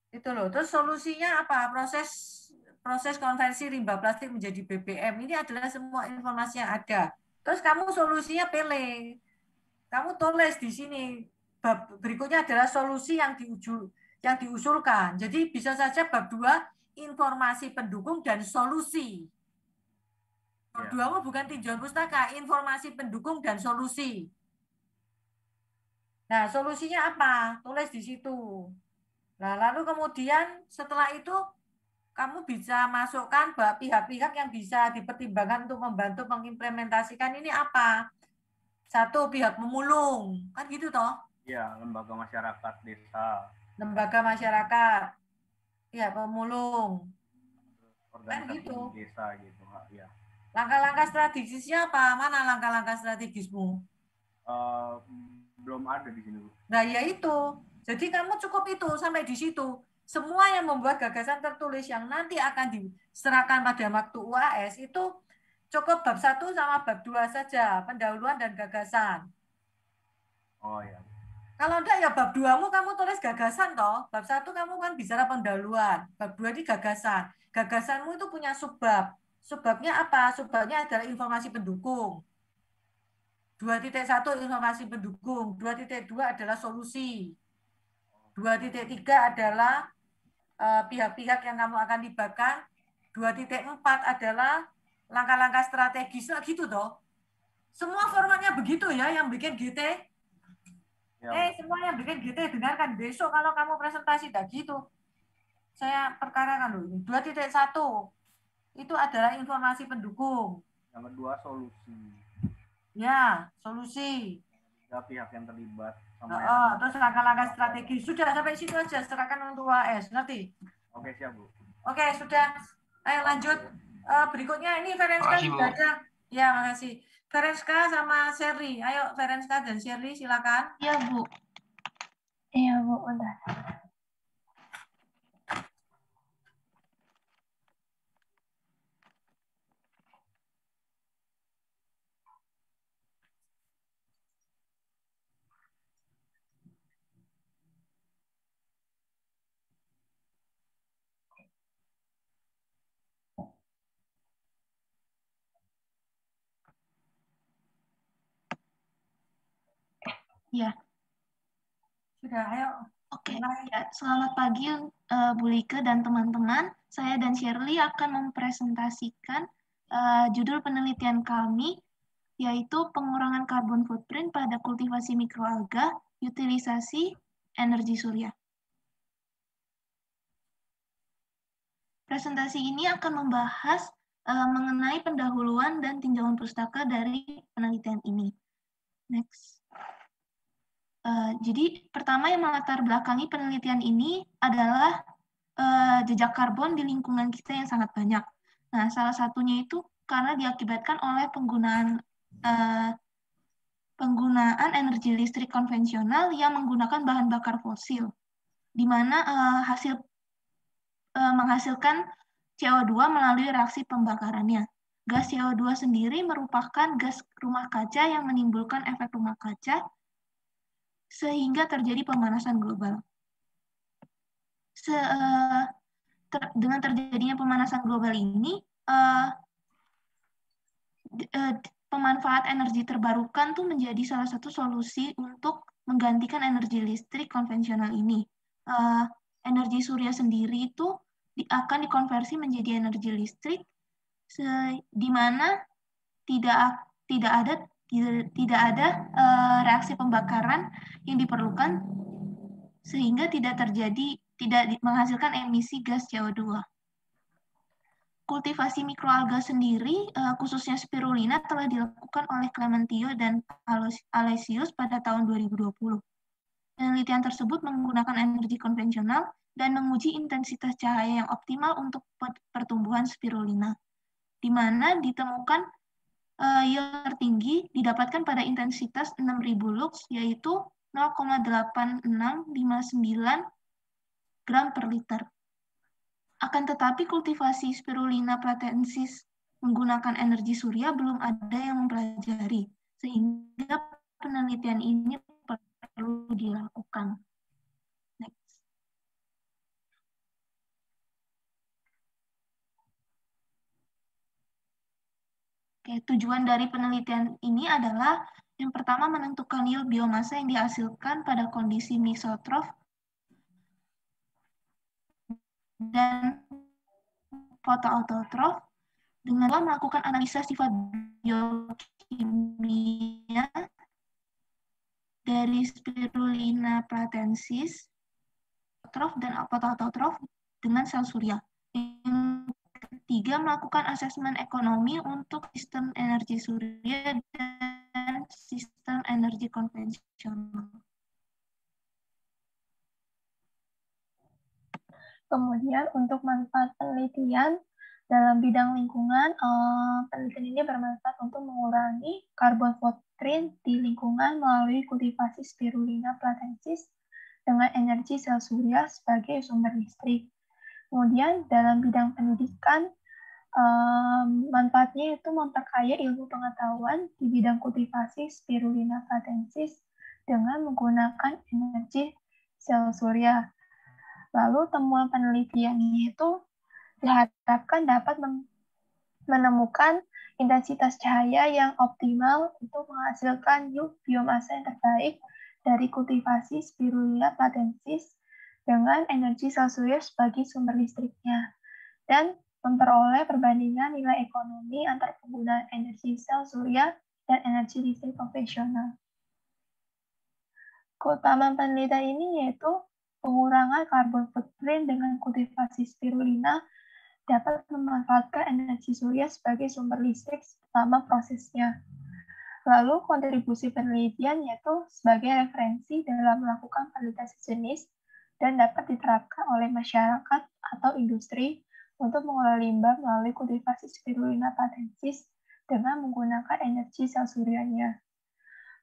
Itu loh. Terus solusinya apa? Proses konversi limbah plastik menjadi BBM. Ini adalah semua informasi yang ada. Terus kamu solusinya pilih. Kamu tulis di sini. Bab berikutnya adalah solusi yang diusulkan. Jadi bisa saja bab 2 informasi pendukung dan solusi. Bab 2 bukan tinjauan pustaka, informasi pendukung dan solusi. Nah, solusinya apa? Tulis di situ. Nah, lalu kemudian setelah itu kamu bisa masukkan pihak-pihak yang bisa dipertimbangkan untuk membantu mengimplementasikan ini apa? Satu, pihak pemulung. Kan gitu toh? Iya, lembaga masyarakat desa. Lembaga masyarakat. Pihak pemulung. Kan Organisasi gitu. desa gitu. Ya. Langkah-langkah strategisnya apa? Mana langkah-langkah strategismu? Belum ada di sini, Bu. Nah, ya itu. Jadi kamu cukup itu sampai di situ. Semua yang membuat gagasan tertulis yang nanti akan diserahkan pada waktu UAS itu cukup bab 1 sama bab 2 saja, pendahuluan dan gagasan. Oh ya. Kalau enggak ya bab 2-mu kamu tulis gagasan toh. Bab 1 kamu kan bicara pendahuluan, bab 2 ini gagasan. Gagasanmu itu punya subbab. Subbabnya apa? Subbabnya adalah informasi pendukung. 2.1 informasi pendukung, 2.2 adalah solusi. 2.3 adalah pihak-pihak yang kamu akan libatkan. 2.4 adalah langkah-langkah strategis. Nah, gitu toh. Semua formatnya begitu ya yang bikin GT. Ya, Bu. Semua yang bikin GT dengarkan. Besok kalau kamu presentasi tak gitu. Saya perkarakan loh ini. 2.1 itu adalah informasi pendukung. Yang kedua solusi. Ya, solusi. Tiga pihak yang terlibat. Terus langkah-langkah strategi. Sudah sampai situ aja. Serahkan untuk AS. Ngerti? Oke, siap, Bu. Oke, sudah. Ayo lanjut. Berikutnya ini Ferenska Makasih, Bu. sudah ada. Ya, makasih. Ferenska sama Sherly. Ayo Ferenska dan Sherly silakan. Iya, Bu. Iya, Bu. Udah. Ya. Sudah, ayo. Oke, ya, selamat pagi Bu Like dan teman-teman. Saya dan Sherly akan mempresentasikan judul penelitian kami, yaitu pengurangan karbon footprint pada kultivasi mikroalga, utilisasi energi surya. Presentasi ini akan membahas mengenai pendahuluan dan tinjauan pustaka dari penelitian ini. Next. Jadi pertama yang melatar belakangi penelitian ini adalah jejak karbon di lingkungan kita yang sangat banyak. Nah, salah satunya itu karena diakibatkan oleh penggunaan energi listrik konvensional yang menggunakan bahan bakar fosil, di mana menghasilkan CO2 melalui reaksi pembakarannya. Gas CO2 sendiri merupakan gas rumah kaca yang menimbulkan efek rumah kaca sehingga terjadi pemanasan global. Dengan terjadinya pemanasan global ini, pemanfaat energi terbarukan tuh menjadi salah satu solusi untuk menggantikan energi listrik konvensional ini. Energi surya sendiri itu akan dikonversi menjadi energi listrik, di mana tidak ada reaksi pembakaran yang diperlukan, sehingga tidak menghasilkan emisi gas CO2. Kultivasi mikroalga sendiri, khususnya spirulina, telah dilakukan oleh Clementio dan Aloysius pada tahun 2020. Penelitian tersebut menggunakan energi konvensional dan menguji intensitas cahaya yang optimal untuk pertumbuhan spirulina, di mana ditemukan yield tertinggi didapatkan pada intensitas 6.000 lux, yaitu 0,8659 gram per liter. Akan tetapi kultivasi spirulina platensis menggunakan energi surya belum ada yang mempelajari, sehingga penelitian ini perlu dilakukan. Next. Oke, tujuan dari penelitian ini adalah yang pertama menentukan yield biomasa yang dihasilkan pada kondisi mesotrof dan fotoautotrof, dengan melakukan analisa sifat biokimia dari spirulina platensis, trof dan fotoautotrof dengan sel surya. Yang ketiga, melakukan asesmen ekonomi untuk sistem energi surya dan sistem energi konvensional. Kemudian untuk manfaat penelitian dalam bidang lingkungan, penelitian ini bermanfaat untuk mengurangi carbon footprint di lingkungan melalui kultivasi spirulina platensis dengan energi sel surya sebagai sumber listrik. Kemudian dalam bidang pendidikan, manfaatnya itu memperkaya ilmu pengetahuan di bidang kultivasi spirulina platensis dengan menggunakan energi sel surya. Lalu temuan penelitiannya itu diharapkan dapat menemukan intensitas cahaya yang optimal untuk menghasilkan yield biomasa yang terbaik dari kultivasi spirulina platensis dengan energi sel surya sebagai sumber listriknya, dan memperoleh perbandingan nilai ekonomi antar penggunaan energi sel surya dan energi listrik konvensional. Keutamaan penelitian ini yaitu pengurangan carbon footprint dengan kultivasi spirulina dapat memanfaatkan energi surya sebagai sumber listrik selama prosesnya. Lalu kontribusi penelitian yaitu sebagai referensi dalam melakukan penelitian sejenis dan dapat diterapkan oleh masyarakat atau industri untuk mengolah limbah melalui kultivasi spirulina patensis dengan menggunakan energi sel suryanya.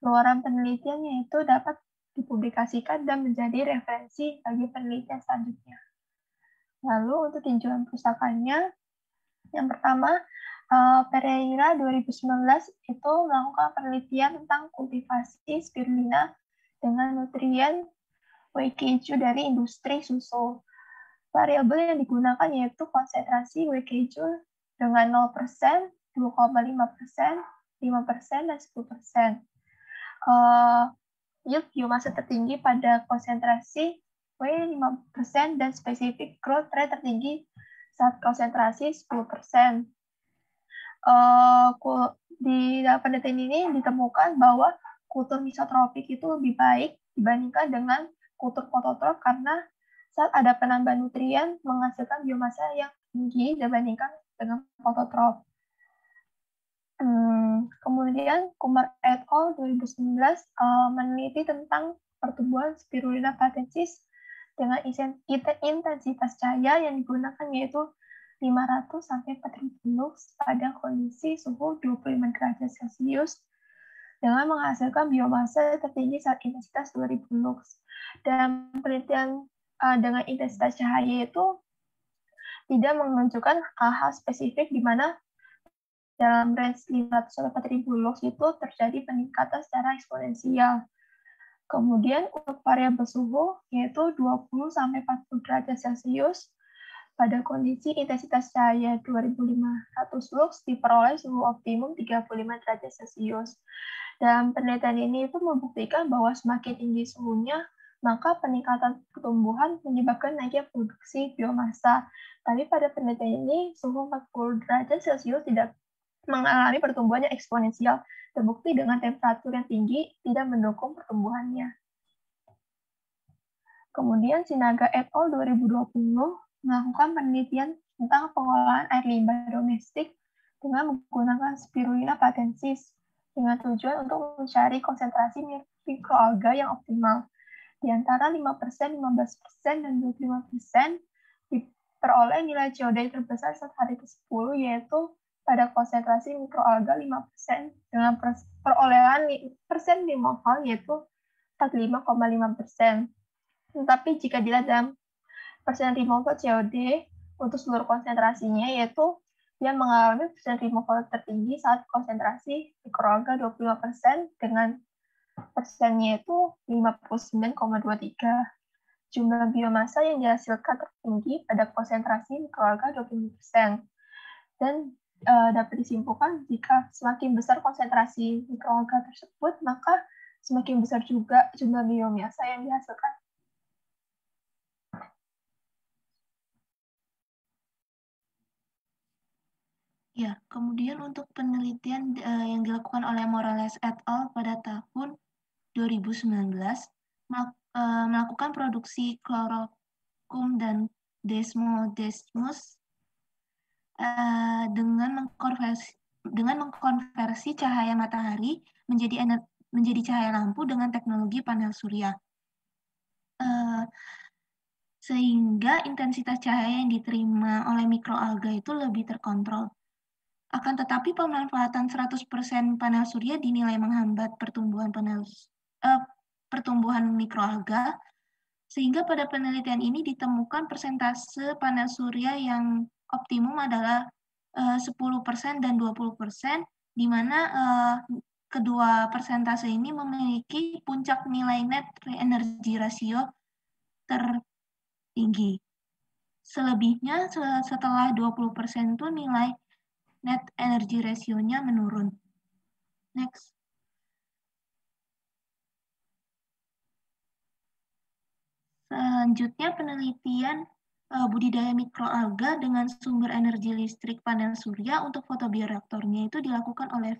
Luaran penelitiannya itu dapat dipublikasikan dan menjadi referensi bagi penelitian selanjutnya. Lalu untuk tinjauan pustakanya, yang pertama, Pereira 2019 itu melakukan penelitian tentang kultivasi spirulina dengan nutrien whey keju dari industri susu. Variabel yang digunakan yaitu konsentrasi whey keju dengan 0%, 2,5%, 5%, dan 10%. Yield biomasa tertinggi pada konsentrasi whey 5% dan spesifik growth rate tertinggi saat konsentrasi 10%. Di dalam penelitian ini ditemukan bahwa kultur misotropik itu lebih baik dibandingkan dengan kultur fototrop karena saat ada penambahan nutrien menghasilkan biomasa yang tinggi dibandingkan dengan fototrop. Kemudian Kumar et al. 2019 meneliti tentang pertumbuhan spirulina patensis dengan intensitas cahaya yang digunakan yaitu 500 sampai 4000 lux pada kondisi suhu 25 derajat Celcius dengan menghasilkan biomasa tertinggi saat intensitas 2000 lux. Dan penelitian dengan intensitas cahaya itu tidak menunjukkan hal spesifik di mana dalam range 500 sampai 4000 lux itu terjadi peningkatan secara eksponensial. Kemudian untuk variabel suhu yaitu 20 sampai 40 derajat Celcius pada kondisi intensitas cahaya 2500 lux diperoleh suhu optimum 35 derajat Celcius. Dan penelitian ini itu membuktikan bahwa semakin tinggi suhunya, maka peningkatan pertumbuhan menyebabkan naiknya produksi biomasa. Tapi pada penelitian ini, suhu 40 derajat Celcius tidak mengalami pertumbuhan yang eksponensial, terbukti dengan temperatur yang tinggi tidak mendukung pertumbuhannya. Kemudian Sinaga et al. 2020 melakukan penelitian tentang pengolahan air limbah domestik dengan menggunakan spirulina patensis dengan tujuan untuk mencari konsentrasi mikroalga yang optimal. Di antara 5%, 15%, dan 25% diperoleh nilai COD terbesar saat hari ke-10 yaitu pada konsentrasi mikroalga 5% dengan perolehan persen removal yaitu 45,5%. Tetapi jika dilihat dalam persen removal COD untuk seluruh konsentrasinya yaitu dia mengalami persen removal tertinggi saat konsentrasi mikroalga 25% dengan persennya itu 59,23. Jumlah biomasa yang dihasilkan tertinggi pada konsentrasi mikroalga 25%. Dan dapat disimpulkan jika semakin besar konsentrasi mikroalga tersebut, maka semakin besar juga jumlah biomasa yang dihasilkan. Ya, kemudian untuk penelitian yang dilakukan oleh Morales et al. Pada tahun 2019 melakukan produksi klorokum dan desmodesmus dengan mengkonversi cahaya matahari menjadi cahaya lampu dengan teknologi panel surya. Sehingga intensitas cahaya yang diterima oleh mikroalga itu lebih terkontrol. Akan tetapi pemanfaatan 100% panel surya dinilai menghambat pertumbuhan mikroalga, sehingga pada penelitian ini ditemukan persentase panel surya yang optimum adalah 10% dan 20%, di mana kedua persentase ini memiliki puncak nilai net energy ratio tertinggi. Selebihnya setelah 20% itu nilai net energy ratio-nya menurun. Next. Selanjutnya penelitian budidaya mikroalga dengan sumber energi listrik panel surya untuk fotobioreaktornya itu dilakukan oleh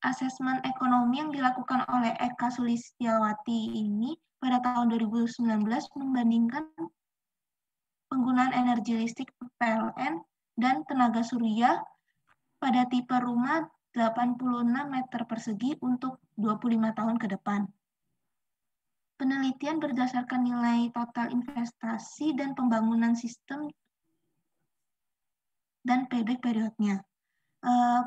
asesmen ekonomi yang dilakukan oleh Eka Sulistiawati ini pada tahun 2019 membandingkan penggunaan energi listrik PLN dan tenaga surya pada tipe rumah 86 meter persegi untuk 25 tahun ke depan. Penelitian berdasarkan nilai total investasi dan pembangunan sistem dan payback periodnya.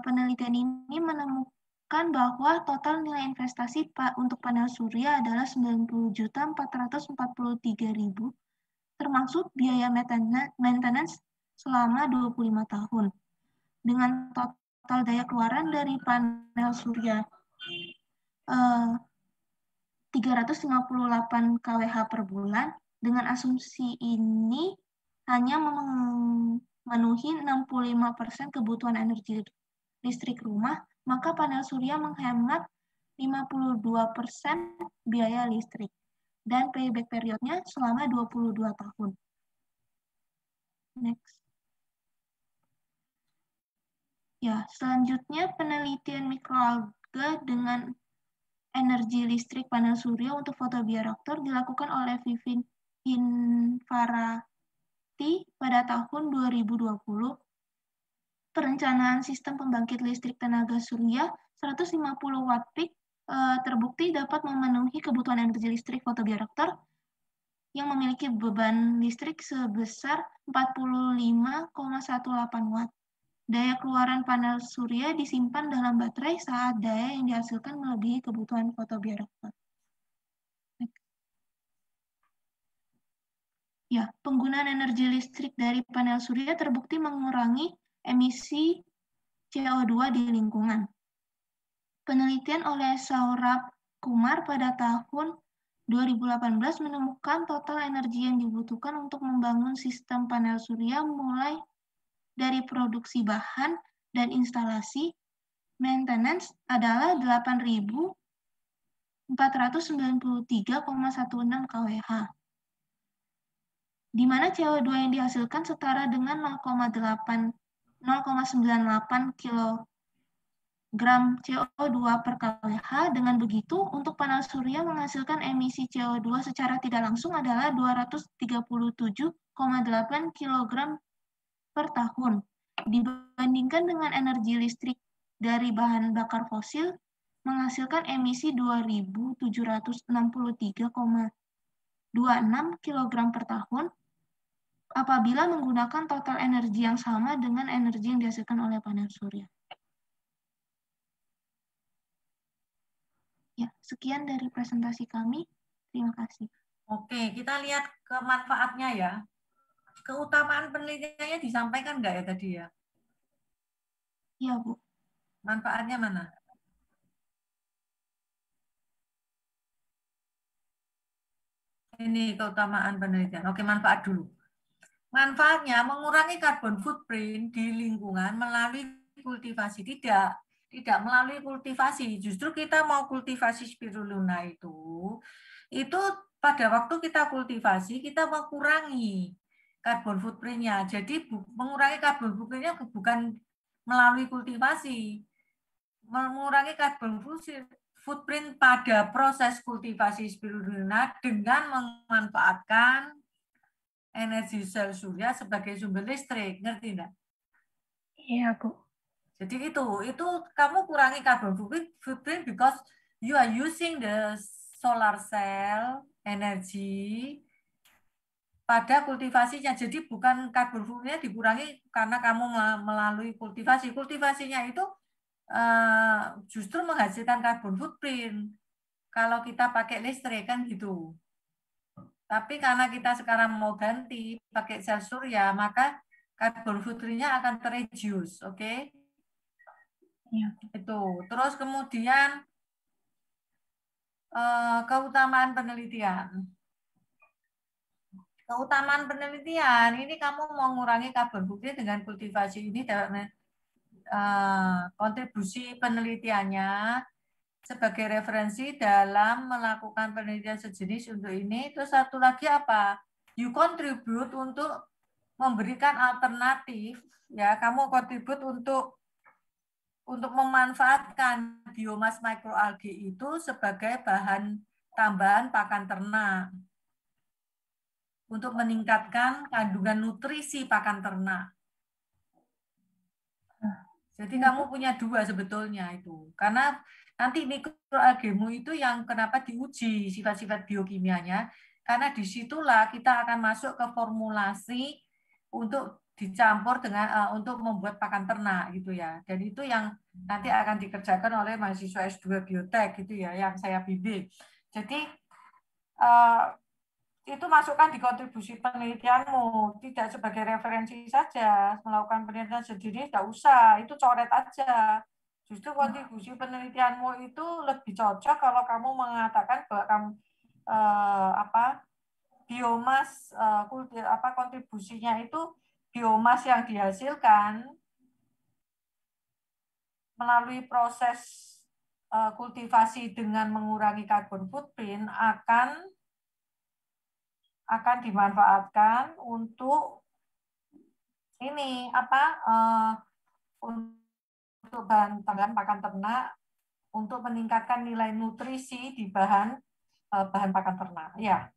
Penelitian ini menemukan bahwa total nilai investasi untuk panel surya adalah 90.443.000, termasuk biaya maintenance selama 25 tahun. Dengan total daya keluaran dari panel surya 358 kWh per bulan, dengan asumsi ini hanya memenuhi 65% kebutuhan energi listrik rumah, maka panel surya menghemat 52% biaya listrik dan payback periodnya selama 22 tahun. Next. Ya, selanjutnya penelitian mikroalga dengan energi listrik panel surya untuk fotobioreaktor dilakukan oleh Vivin Infarati pada tahun 2020. Perencanaan sistem pembangkit listrik tenaga surya 150 watt peak terbukti dapat memenuhi kebutuhan energi listrik fotobioreaktor yang memiliki beban listrik sebesar 45,18 watt. Daya keluaran panel surya disimpan dalam baterai saat daya yang dihasilkan melebihi kebutuhan fotobioreaktor. Ya, penggunaan energi listrik dari panel surya terbukti mengurangi emisi CO2 di lingkungan. Penelitian oleh Saurabh Kumar pada tahun 2018 menemukan total energi yang dibutuhkan untuk membangun sistem panel surya mulai dari produksi bahan dan instalasi maintenance adalah 8.493,16 kWh, di mana CO2 yang dihasilkan setara dengan 0,98 kg CO2 per kWh. Dengan begitu, untuk panel surya menghasilkan emisi CO2 secara tidak langsung adalah 237,8 kg per tahun. Dibandingkan dengan energi listrik dari bahan bakar fosil, menghasilkan emisi 2.763,26 kg per tahun apabila menggunakan total energi yang sama dengan energi yang dihasilkan oleh panel surya. Ya, sekian dari presentasi kami. Terima kasih. Oke, kita lihat ke manfaatnya ya. Keutamaan penelitiannya disampaikan nggak ya tadi ya? Iya, Bu. Manfaatnya mana? Ini keutamaan penelitian. Oke, manfaat dulu. Manfaatnya mengurangi carbon footprint di lingkungan melalui kultivasi. Tidak melalui kultivasi. Justru kita mau kultivasi spirulina itu pada waktu kita kultivasi, kita mengurangi carbon footprint-nya. Jadi mengurangi carbon footprint-nya bukan melalui kultivasi. Mengurangi carbon footprint pada proses kultivasi spirulina dengan memanfaatkan energi sel surya sebagai sumber listrik. Ngerti enggak? Iya, Bu. Jadi itu kamu kurangi carbon footprint because you are using the solar cell energy pada kultivasinya. Jadi bukan carbon footprint-nya dikurangi karena kamu melalui kultivasi. Kultivasinya itu justru menghasilkan carbon footprint. Kalau kita pakai listrik kan gitu. Tapi karena kita sekarang mau ganti pakai sel surya, maka carbon footprint-nya akan terreduce, oke? Ya. Itu. Terus kemudian keutamaan penelitian. Keutamaan penelitian, ini kamu mau mengurangi carbon footprint dengan kultivasi ini, kontribusi penelitiannya sebagai referensi dalam melakukan penelitian sejenis untuk ini. Terus satu lagi apa? You contribute untuk memberikan alternatif, ya kamu contribute untuk untuk memanfaatkan biomas mikroalgae itu sebagai bahan tambahan pakan ternak untuk meningkatkan kandungan nutrisi pakan ternak. Jadi kamu punya dua sebetulnya itu. Karena nanti mikroalgaemu itu yang kenapa diuji sifat-sifat biokimianya, karena disitulah kita akan masuk ke formulasi untuk dicampur dengan untuk membuat pakan ternak gitu ya. Dan itu yang nanti akan dikerjakan oleh mahasiswa S2 Biotek gitu ya, yang saya bimbing. Jadi itu masukkan di kontribusi penelitianmu, tidak sebagai referensi saja. Melakukan penelitian sendiri tidak usah, itu coret aja. Justru kontribusi penelitianmu itu lebih cocok kalau kamu mengatakan bahwa kamu biomas kontribusinya itu biomas yang dihasilkan melalui proses kultivasi dengan mengurangi karbon footprint akan dimanfaatkan untuk ini untuk bahan tambahan pakan ternak untuk meningkatkan nilai nutrisi di bahan pakan ternak ya.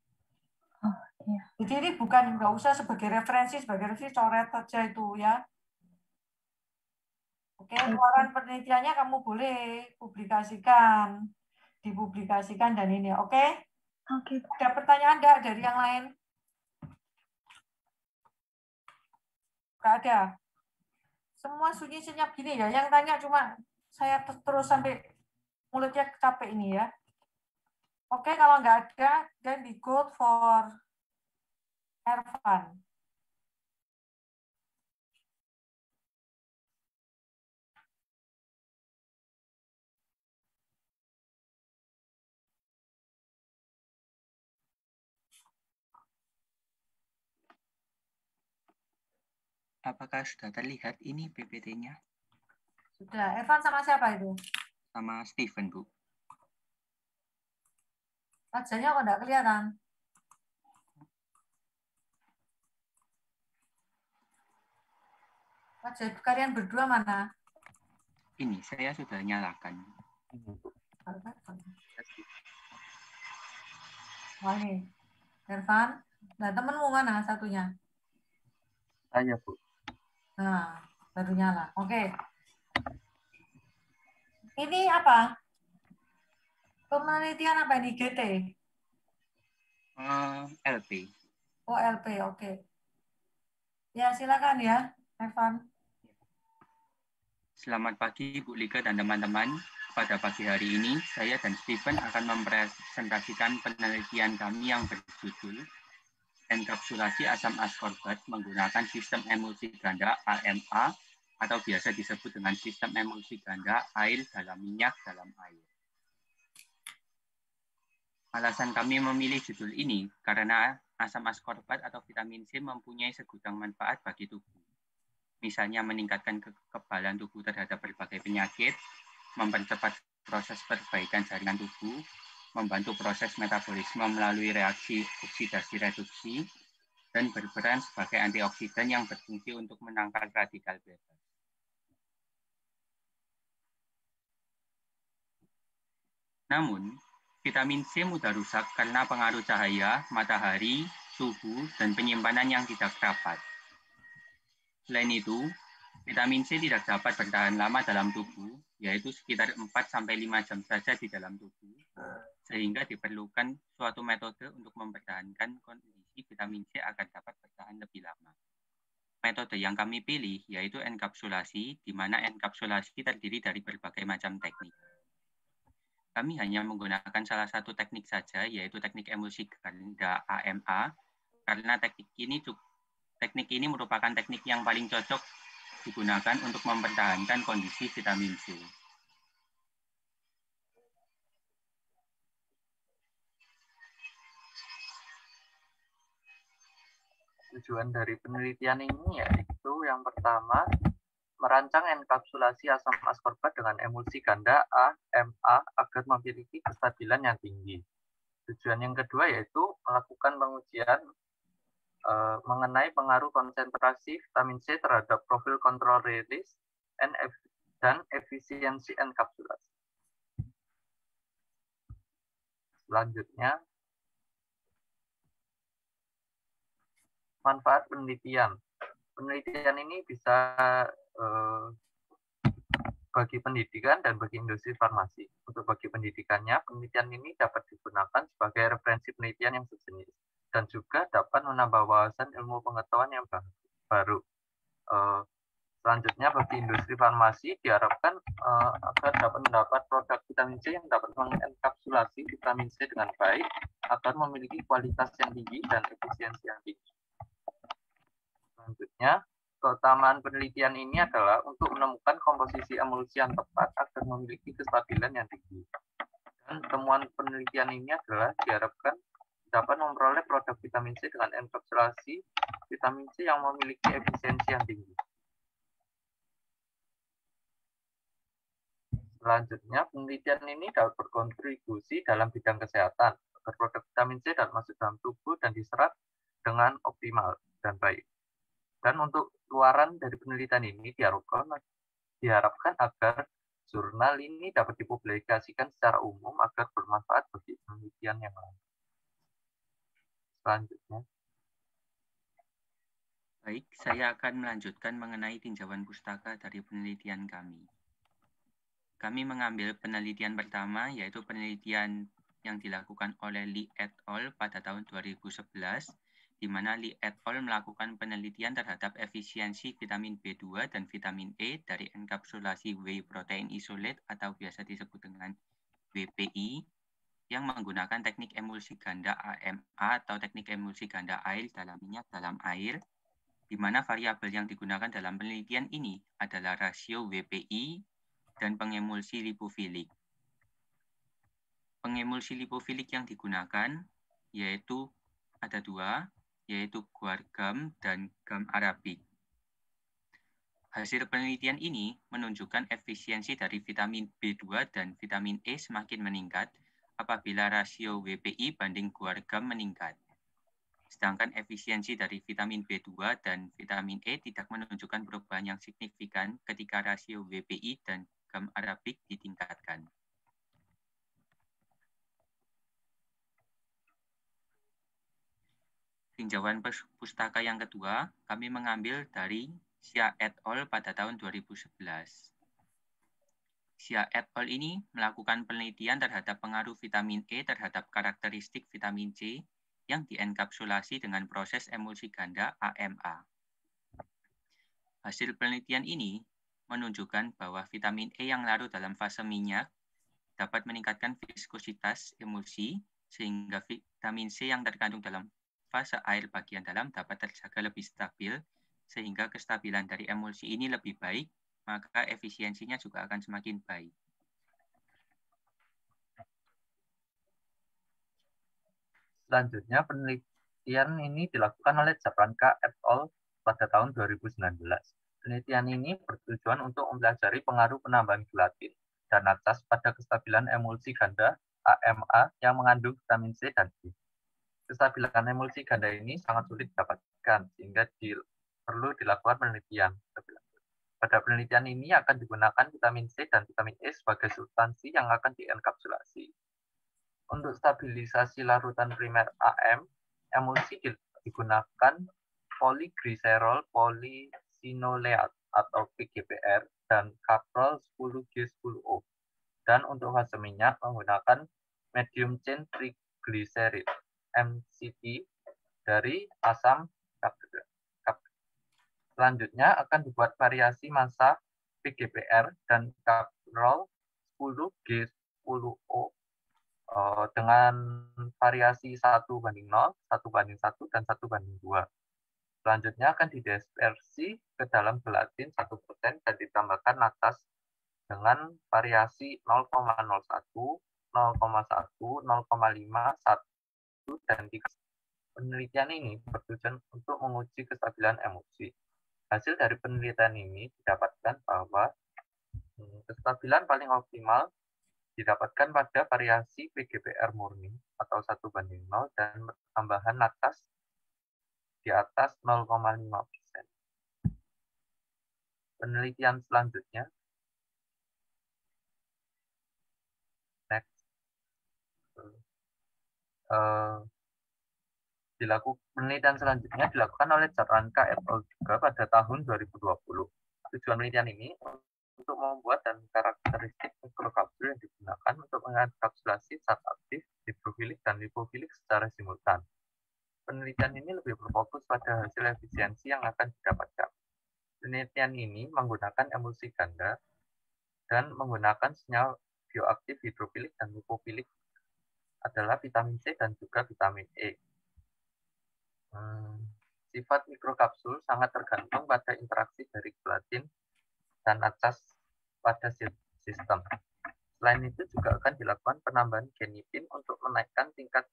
Oh, iya. Jadi ini bukan, nggak usah sebagai referensi coret saja itu ya. Oke, keluaran penelitiannya kamu boleh dipublikasikan dan ini, oke? Oke. Ada pertanyaan enggak dari yang lain? Enggak ada. Semua sunyi senyap gini ya. Yang tanya cuma saya terus sampai mulutnya capek ini ya. Oke, kalau enggak ada, then we go for Ervan. Apakah sudah terlihat ini PPT-nya? Sudah. Evan sama siapa itu? Sama Steven, Bu. Wajahnya kok enggak kelihatan? Wajah kalian berdua mana? Ini, saya sudah nyalakan. Wah ini. Ervan. Nah, temenmu mana satunya? Saya, Bu. Nah, baru nyala. Oke. Ini apa? Penelitian apa ini? GT? LP. Oh, LP. Oke. Ya, silakan ya, Evan. Selamat pagi, Bu Lika dan teman-teman. Pada pagi hari ini, saya dan Steven akan mempresentasikan penelitian kami yang berjudul enkapsulasi asam askorbat menggunakan sistem emulsi ganda AMA atau biasa disebut dengan sistem emulsi ganda air dalam minyak dalam air. Alasan kami memilih judul ini karena asam askorbat atau vitamin C mempunyai segudang manfaat bagi tubuh. Misalnya meningkatkan kekebalan tubuh terhadap berbagai penyakit, mempercepat proses perbaikan jaringan tubuh, membantu proses metabolisme melalui reaksi oksidasi reduksi, dan berperan sebagai antioksidan yang berfungsi untuk menangkal radikal bebas. Namun, vitamin C mudah rusak karena pengaruh cahaya, matahari, suhu, dan penyimpanan yang tidak rapat. Selain itu, vitamin C tidak dapat bertahan lama dalam tubuh, yaitu sekitar 4-5 jam saja di dalam tubuh, sehingga diperlukan suatu metode untuk mempertahankan kondisi vitamin C agar dapat bertahan lebih lama. Metode yang kami pilih yaitu enkapsulasi, di mana enkapsulasi terdiri dari berbagai macam teknik. Kami hanya menggunakan salah satu teknik saja, yaitu teknik emulsi ganda AMA, karena teknik ini merupakan teknik yang paling cocok digunakan untuk mempertahankan kondisi vitamin C. Tujuan dari penelitian ini yaitu yang pertama, merancang enkapsulasi asam askorbat dengan emulsi ganda AMA agar memiliki kestabilan yang tinggi. Tujuan yang kedua yaitu melakukan pengujian mengenai pengaruh konsentrasi vitamin C terhadap profil control release and dan efisiensi enkapsulasi. Selanjutnya, manfaat penelitian. Penelitian ini bisa bagi pendidikan dan bagi industri farmasi. Untuk bagi pendidikannya, penelitian ini dapat digunakan sebagai referensi penelitian yang sejenis dan juga dapat menambah wawasan ilmu pengetahuan yang baru. Selanjutnya, bagi industri farmasi diharapkan agar dapat mendapat produk vitamin C yang dapat mengenkapsulasi vitamin C dengan baik agar memiliki kualitas yang tinggi dan efisiensi yang tinggi. Selanjutnya, keutamaan penelitian ini adalah untuk menemukan komposisi emulsi yang tepat agar memiliki kestabilan yang tinggi. Dan temuan penelitian ini adalah diharapkan dapat memperoleh produk vitamin C dengan enkapsulasi vitamin C yang memiliki efisiensi yang tinggi. Selanjutnya, penelitian ini dapat berkontribusi dalam bidang kesehatan agar produk vitamin C dapat masuk dalam tubuh dan diserap dengan optimal dan baik. Dan untuk luaran dari penelitian ini diharapkan agar jurnal ini dapat dipublikasikan secara umum agar bermanfaat bagi penelitian yang lain. Selanjutnya. Baik, saya akan melanjutkan mengenai tinjauan pustaka dari penelitian kami. Kami mengambil penelitian pertama, yaitu penelitian yang dilakukan oleh Lee et al. Pada tahun 2011, di mana Lee et al. Melakukan penelitian terhadap efisiensi vitamin B2 dan vitamin E dari enkapsulasi whey protein isolate atau biasa disebut dengan WPI, yang menggunakan teknik emulsi ganda AMA atau teknik emulsi ganda air dalam minyak dalam air, di mana variabel yang digunakan dalam penelitian ini adalah rasio WPI dan pengemulsi lipofilik. Pengemulsi lipofilik yang digunakan yaitu ada dua, yaitu guar gum dan gum arabik. Hasil penelitian ini menunjukkan efisiensi dari vitamin B2 dan vitamin E semakin meningkat apabila rasio WPI banding guar gum meningkat. Sedangkan efisiensi dari vitamin B2 dan vitamin E tidak menunjukkan perubahan yang signifikan ketika rasio WPI dan gum arabik ditingkatkan. Tinjauan pustaka yang kedua, kami mengambil dari Xia et al. Pada tahun 2011. Xia et al. Ini melakukan penelitian terhadap pengaruh vitamin E terhadap karakteristik vitamin C yang dienkapsulasi dengan proses emulsi ganda AMA. Hasil penelitian ini menunjukkan bahwa vitamin E yang larut dalam fase minyak dapat meningkatkan viskositas emulsi, sehingga vitamin C yang terkandung dalam fase air bagian dalam dapat terjaga lebih stabil, sehingga kestabilan dari emulsi ini lebih baik, maka efisiensinya juga akan semakin baik. Selanjutnya, penelitian ini dilakukan oleh Japranka et al. Pada tahun 2019. Penelitian ini bertujuan untuk mempelajari pengaruh penambahan gelatin dan natrase pada kestabilan emulsi ganda AMA yang mengandung vitamin C dan E. Kestabilan emulsi ganda ini sangat sulit didapatkan, sehingga perlu dilakukan penelitian. Pada penelitian ini akan digunakan vitamin C dan vitamin E sebagai substansi yang akan dienkapsulasi. Untuk stabilisasi larutan primer AM, emulsi digunakan poliglycerol polisinoleat atau PGPR dan kaprol 10G10O. Dan untuk fase minyak menggunakan medium chain triglycerid MCT dari asam kapur. Selanjutnya akan dibuat variasi massa PGPR dan kaprol 10G10O dengan variasi 1:0, 1:1, dan 1:2. Selanjutnya akan didispersi ke dalam gelatin 1% dan ditambahkan natrase dengan variasi 0,01, 0,1, 0,5, 1, dan 3. Penelitian ini bertujuan untuk menguji kestabilan emulsi. Hasil dari penelitian ini didapatkan bahwa kestabilan paling optimal didapatkan pada variasi PGPR murni atau 1:0 dan tambahan natrase di atas 0,5%. Penelitian selanjutnya penelitian selanjutnya dilakukan oleh Jatranka et al. Juga pada tahun 2020. Tujuan penelitian ini untuk membuat dan karakteristik mikrokapsul yang digunakan untuk mengenkapsulasi zat aktif, hidrofilik, dan lipofilik secara simultan. Penelitian ini lebih berfokus pada hasil efisiensi yang akan didapatkan. Penelitian ini menggunakan emulsi ganda dan menggunakan senyawa bioaktif hidrofilik dan lipofilik adalah vitamin C dan juga vitamin E. Sifat mikrokapsul sangat tergantung pada interaksi dari gelatin dan acas pada sistem. Selain itu juga akan dilakukan penambahan genipin untuk menaikkan tingkat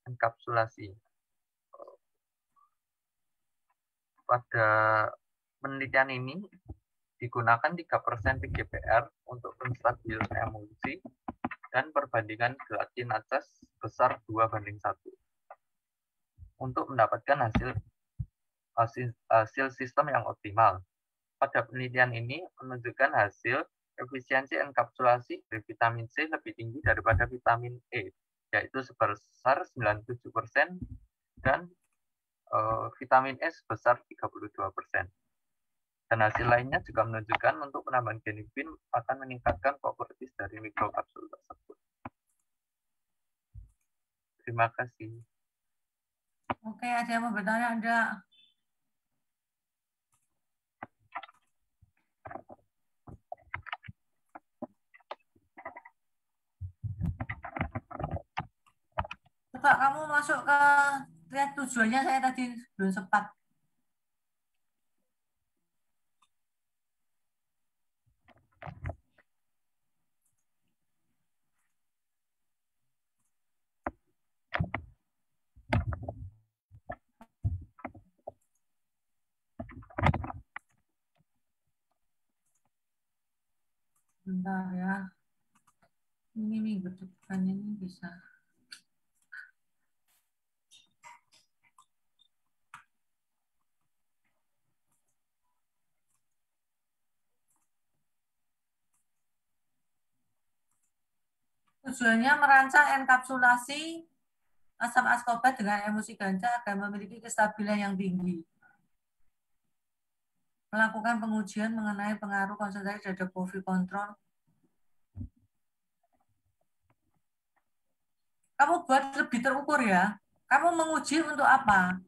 enkapsulasi. Pada penelitian ini digunakan 3% PGPR untuk penstabil emulsi dan perbandingan gelatin acas besar 2:1 untuk mendapatkan hasil sistem yang optimal. Pada penelitian ini menunjukkan hasil efisiensi enkapsulasi dari vitamin C lebih tinggi daripada vitamin E, yaitu sebesar 97% dan vitamin E sebesar 32%. Dan hasil lainnya juga menunjukkan untuk penambahan genipin akan meningkatkan properties dari mikrokapsul tersebut. Terima kasih. Oke, ada yang mau bertanya? Ada? Coba kamu masuk ke lihat tujuannya, saya tadi belum sempat. Bentar ya. Ini minggu depan ini bisa. Tujuannya merancang enkapsulasi asam askorbat dengan emulsi ganja agar memiliki kestabilan yang tinggi. Melakukan pengujian mengenai pengaruh konsentrasi terhadap profil kontrol. Kamu buat lebih terukur ya. Kamu menguji untuk apa?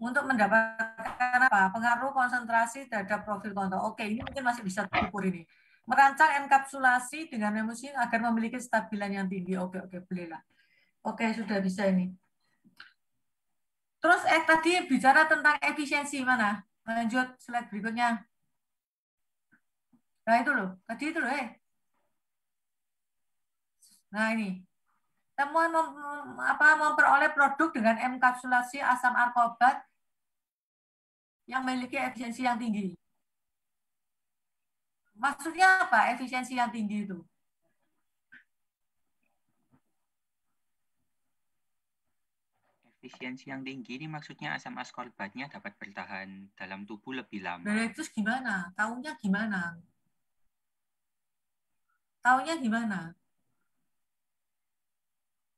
Untuk mendapatkan apa? Pengaruh konsentrasi terhadap profil kontrol. Oke, ini mungkin masih bisa terukur ini. Merancang enkapsulasi dengan emulsi agar memiliki kestabilan yang tinggi. Oke, bolehlah. Oke, sudah bisa ini. Terus tadi bicara tentang efisiensi mana? Lanjut slide berikutnya. Nah, itu loh. Tadi itu loh, Nah, ini. Temuan memperoleh produk dengan enkapsulasi asam askorbat yang memiliki efisiensi yang tinggi. Maksudnya apa efisiensi yang tinggi itu? Efisiensi yang tinggi ini maksudnya asam askorbatnya dapat bertahan dalam tubuh lebih lama. Nah, terus gimana? Taunya gimana? Taunya gimana?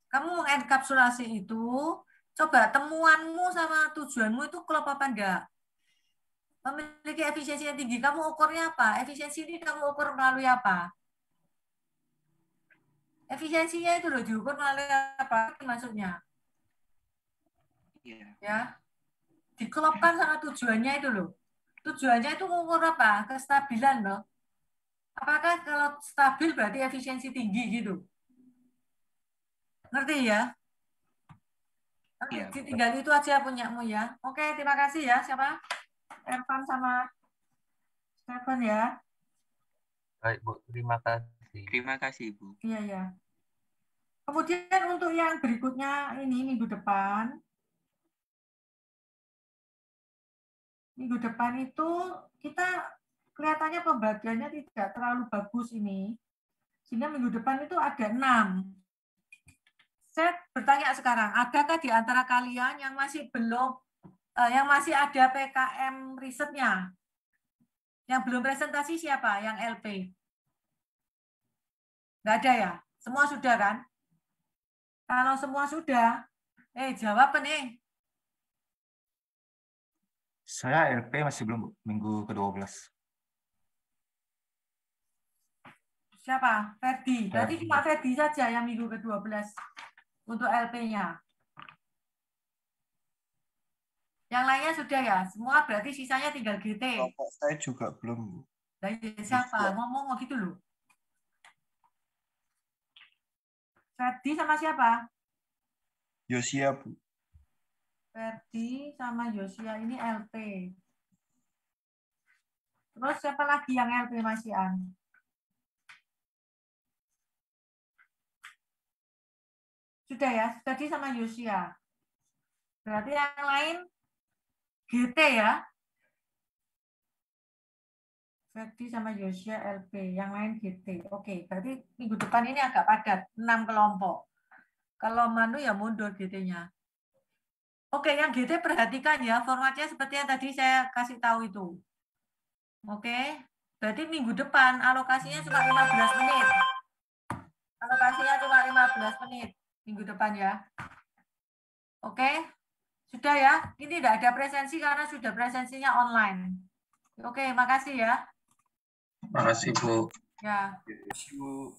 Kamu mengenkapsulasi itu, coba temuanmu sama tujuanmu itu klop apa enggak? Memiliki efisiensi yang tinggi, kamu ukurnya apa? Efisiensi ini kamu ukur melalui apa? Efisiensinya itu loh diukur melalui apa? Maksudnya? Ya, dikelopkan sama tujuannya itu loh. Tujuannya itu mengukur apa? Kestabilan loh. Apakah kalau stabil berarti efisiensi tinggi gitu? Ngerti ya? Tinggal itu aja punyamu ya. Oke, terima kasih ya. Siapa? Ervan sama Stephen ya. Baik, Bu. Terima kasih. Terima kasih, Bu. Iya, ya. Kemudian untuk yang berikutnya ini minggu depan. Minggu depan itu kita kelihatannya pembagiannya tidak terlalu bagus ini. Sehingga minggu depan itu ada 6. Saya bertanya sekarang, adakah di antara kalian yang masih belum, yang masih ada PKM risetnya? Yang belum presentasi siapa? Yang LP? Nggak ada ya? Semua sudah kan? Kalau semua sudah, jawab nih. Saya LP masih belum, minggu ke-12. Siapa? Ferdi. Berarti cuma Ferdi saja yang minggu ke-12 untuk LP-nya. Yang lainnya sudah ya? Semua berarti sisanya tinggal GT. Kelompok saya juga belum. Dari siapa? Ngomong gitu loh. Ferdi sama siapa? Yosia, Bu. Ferdi sama Yosia ini LP. Terus siapa lagi yang LP Mas Ian? Sudah ya, Ferdi sama Yosia. Berarti yang lain GT ya. Ferdi sama Yosia LP, yang lain GT. Oke, berarti minggu depan ini agak padat, 6 kelompok. Kalau Manu ya mundur GT-nya. Oke, yang GT perhatikan ya, formatnya seperti yang tadi saya kasih tahu itu. Oke, berarti minggu depan alokasinya cuma 15 menit. Alokasinya cuma 15 menit minggu depan ya. Oke, sudah ya. Ini tidak ada presensi karena sudah presensinya online. Oke, makasih ya. Makasih, Bu. Ya. Bu.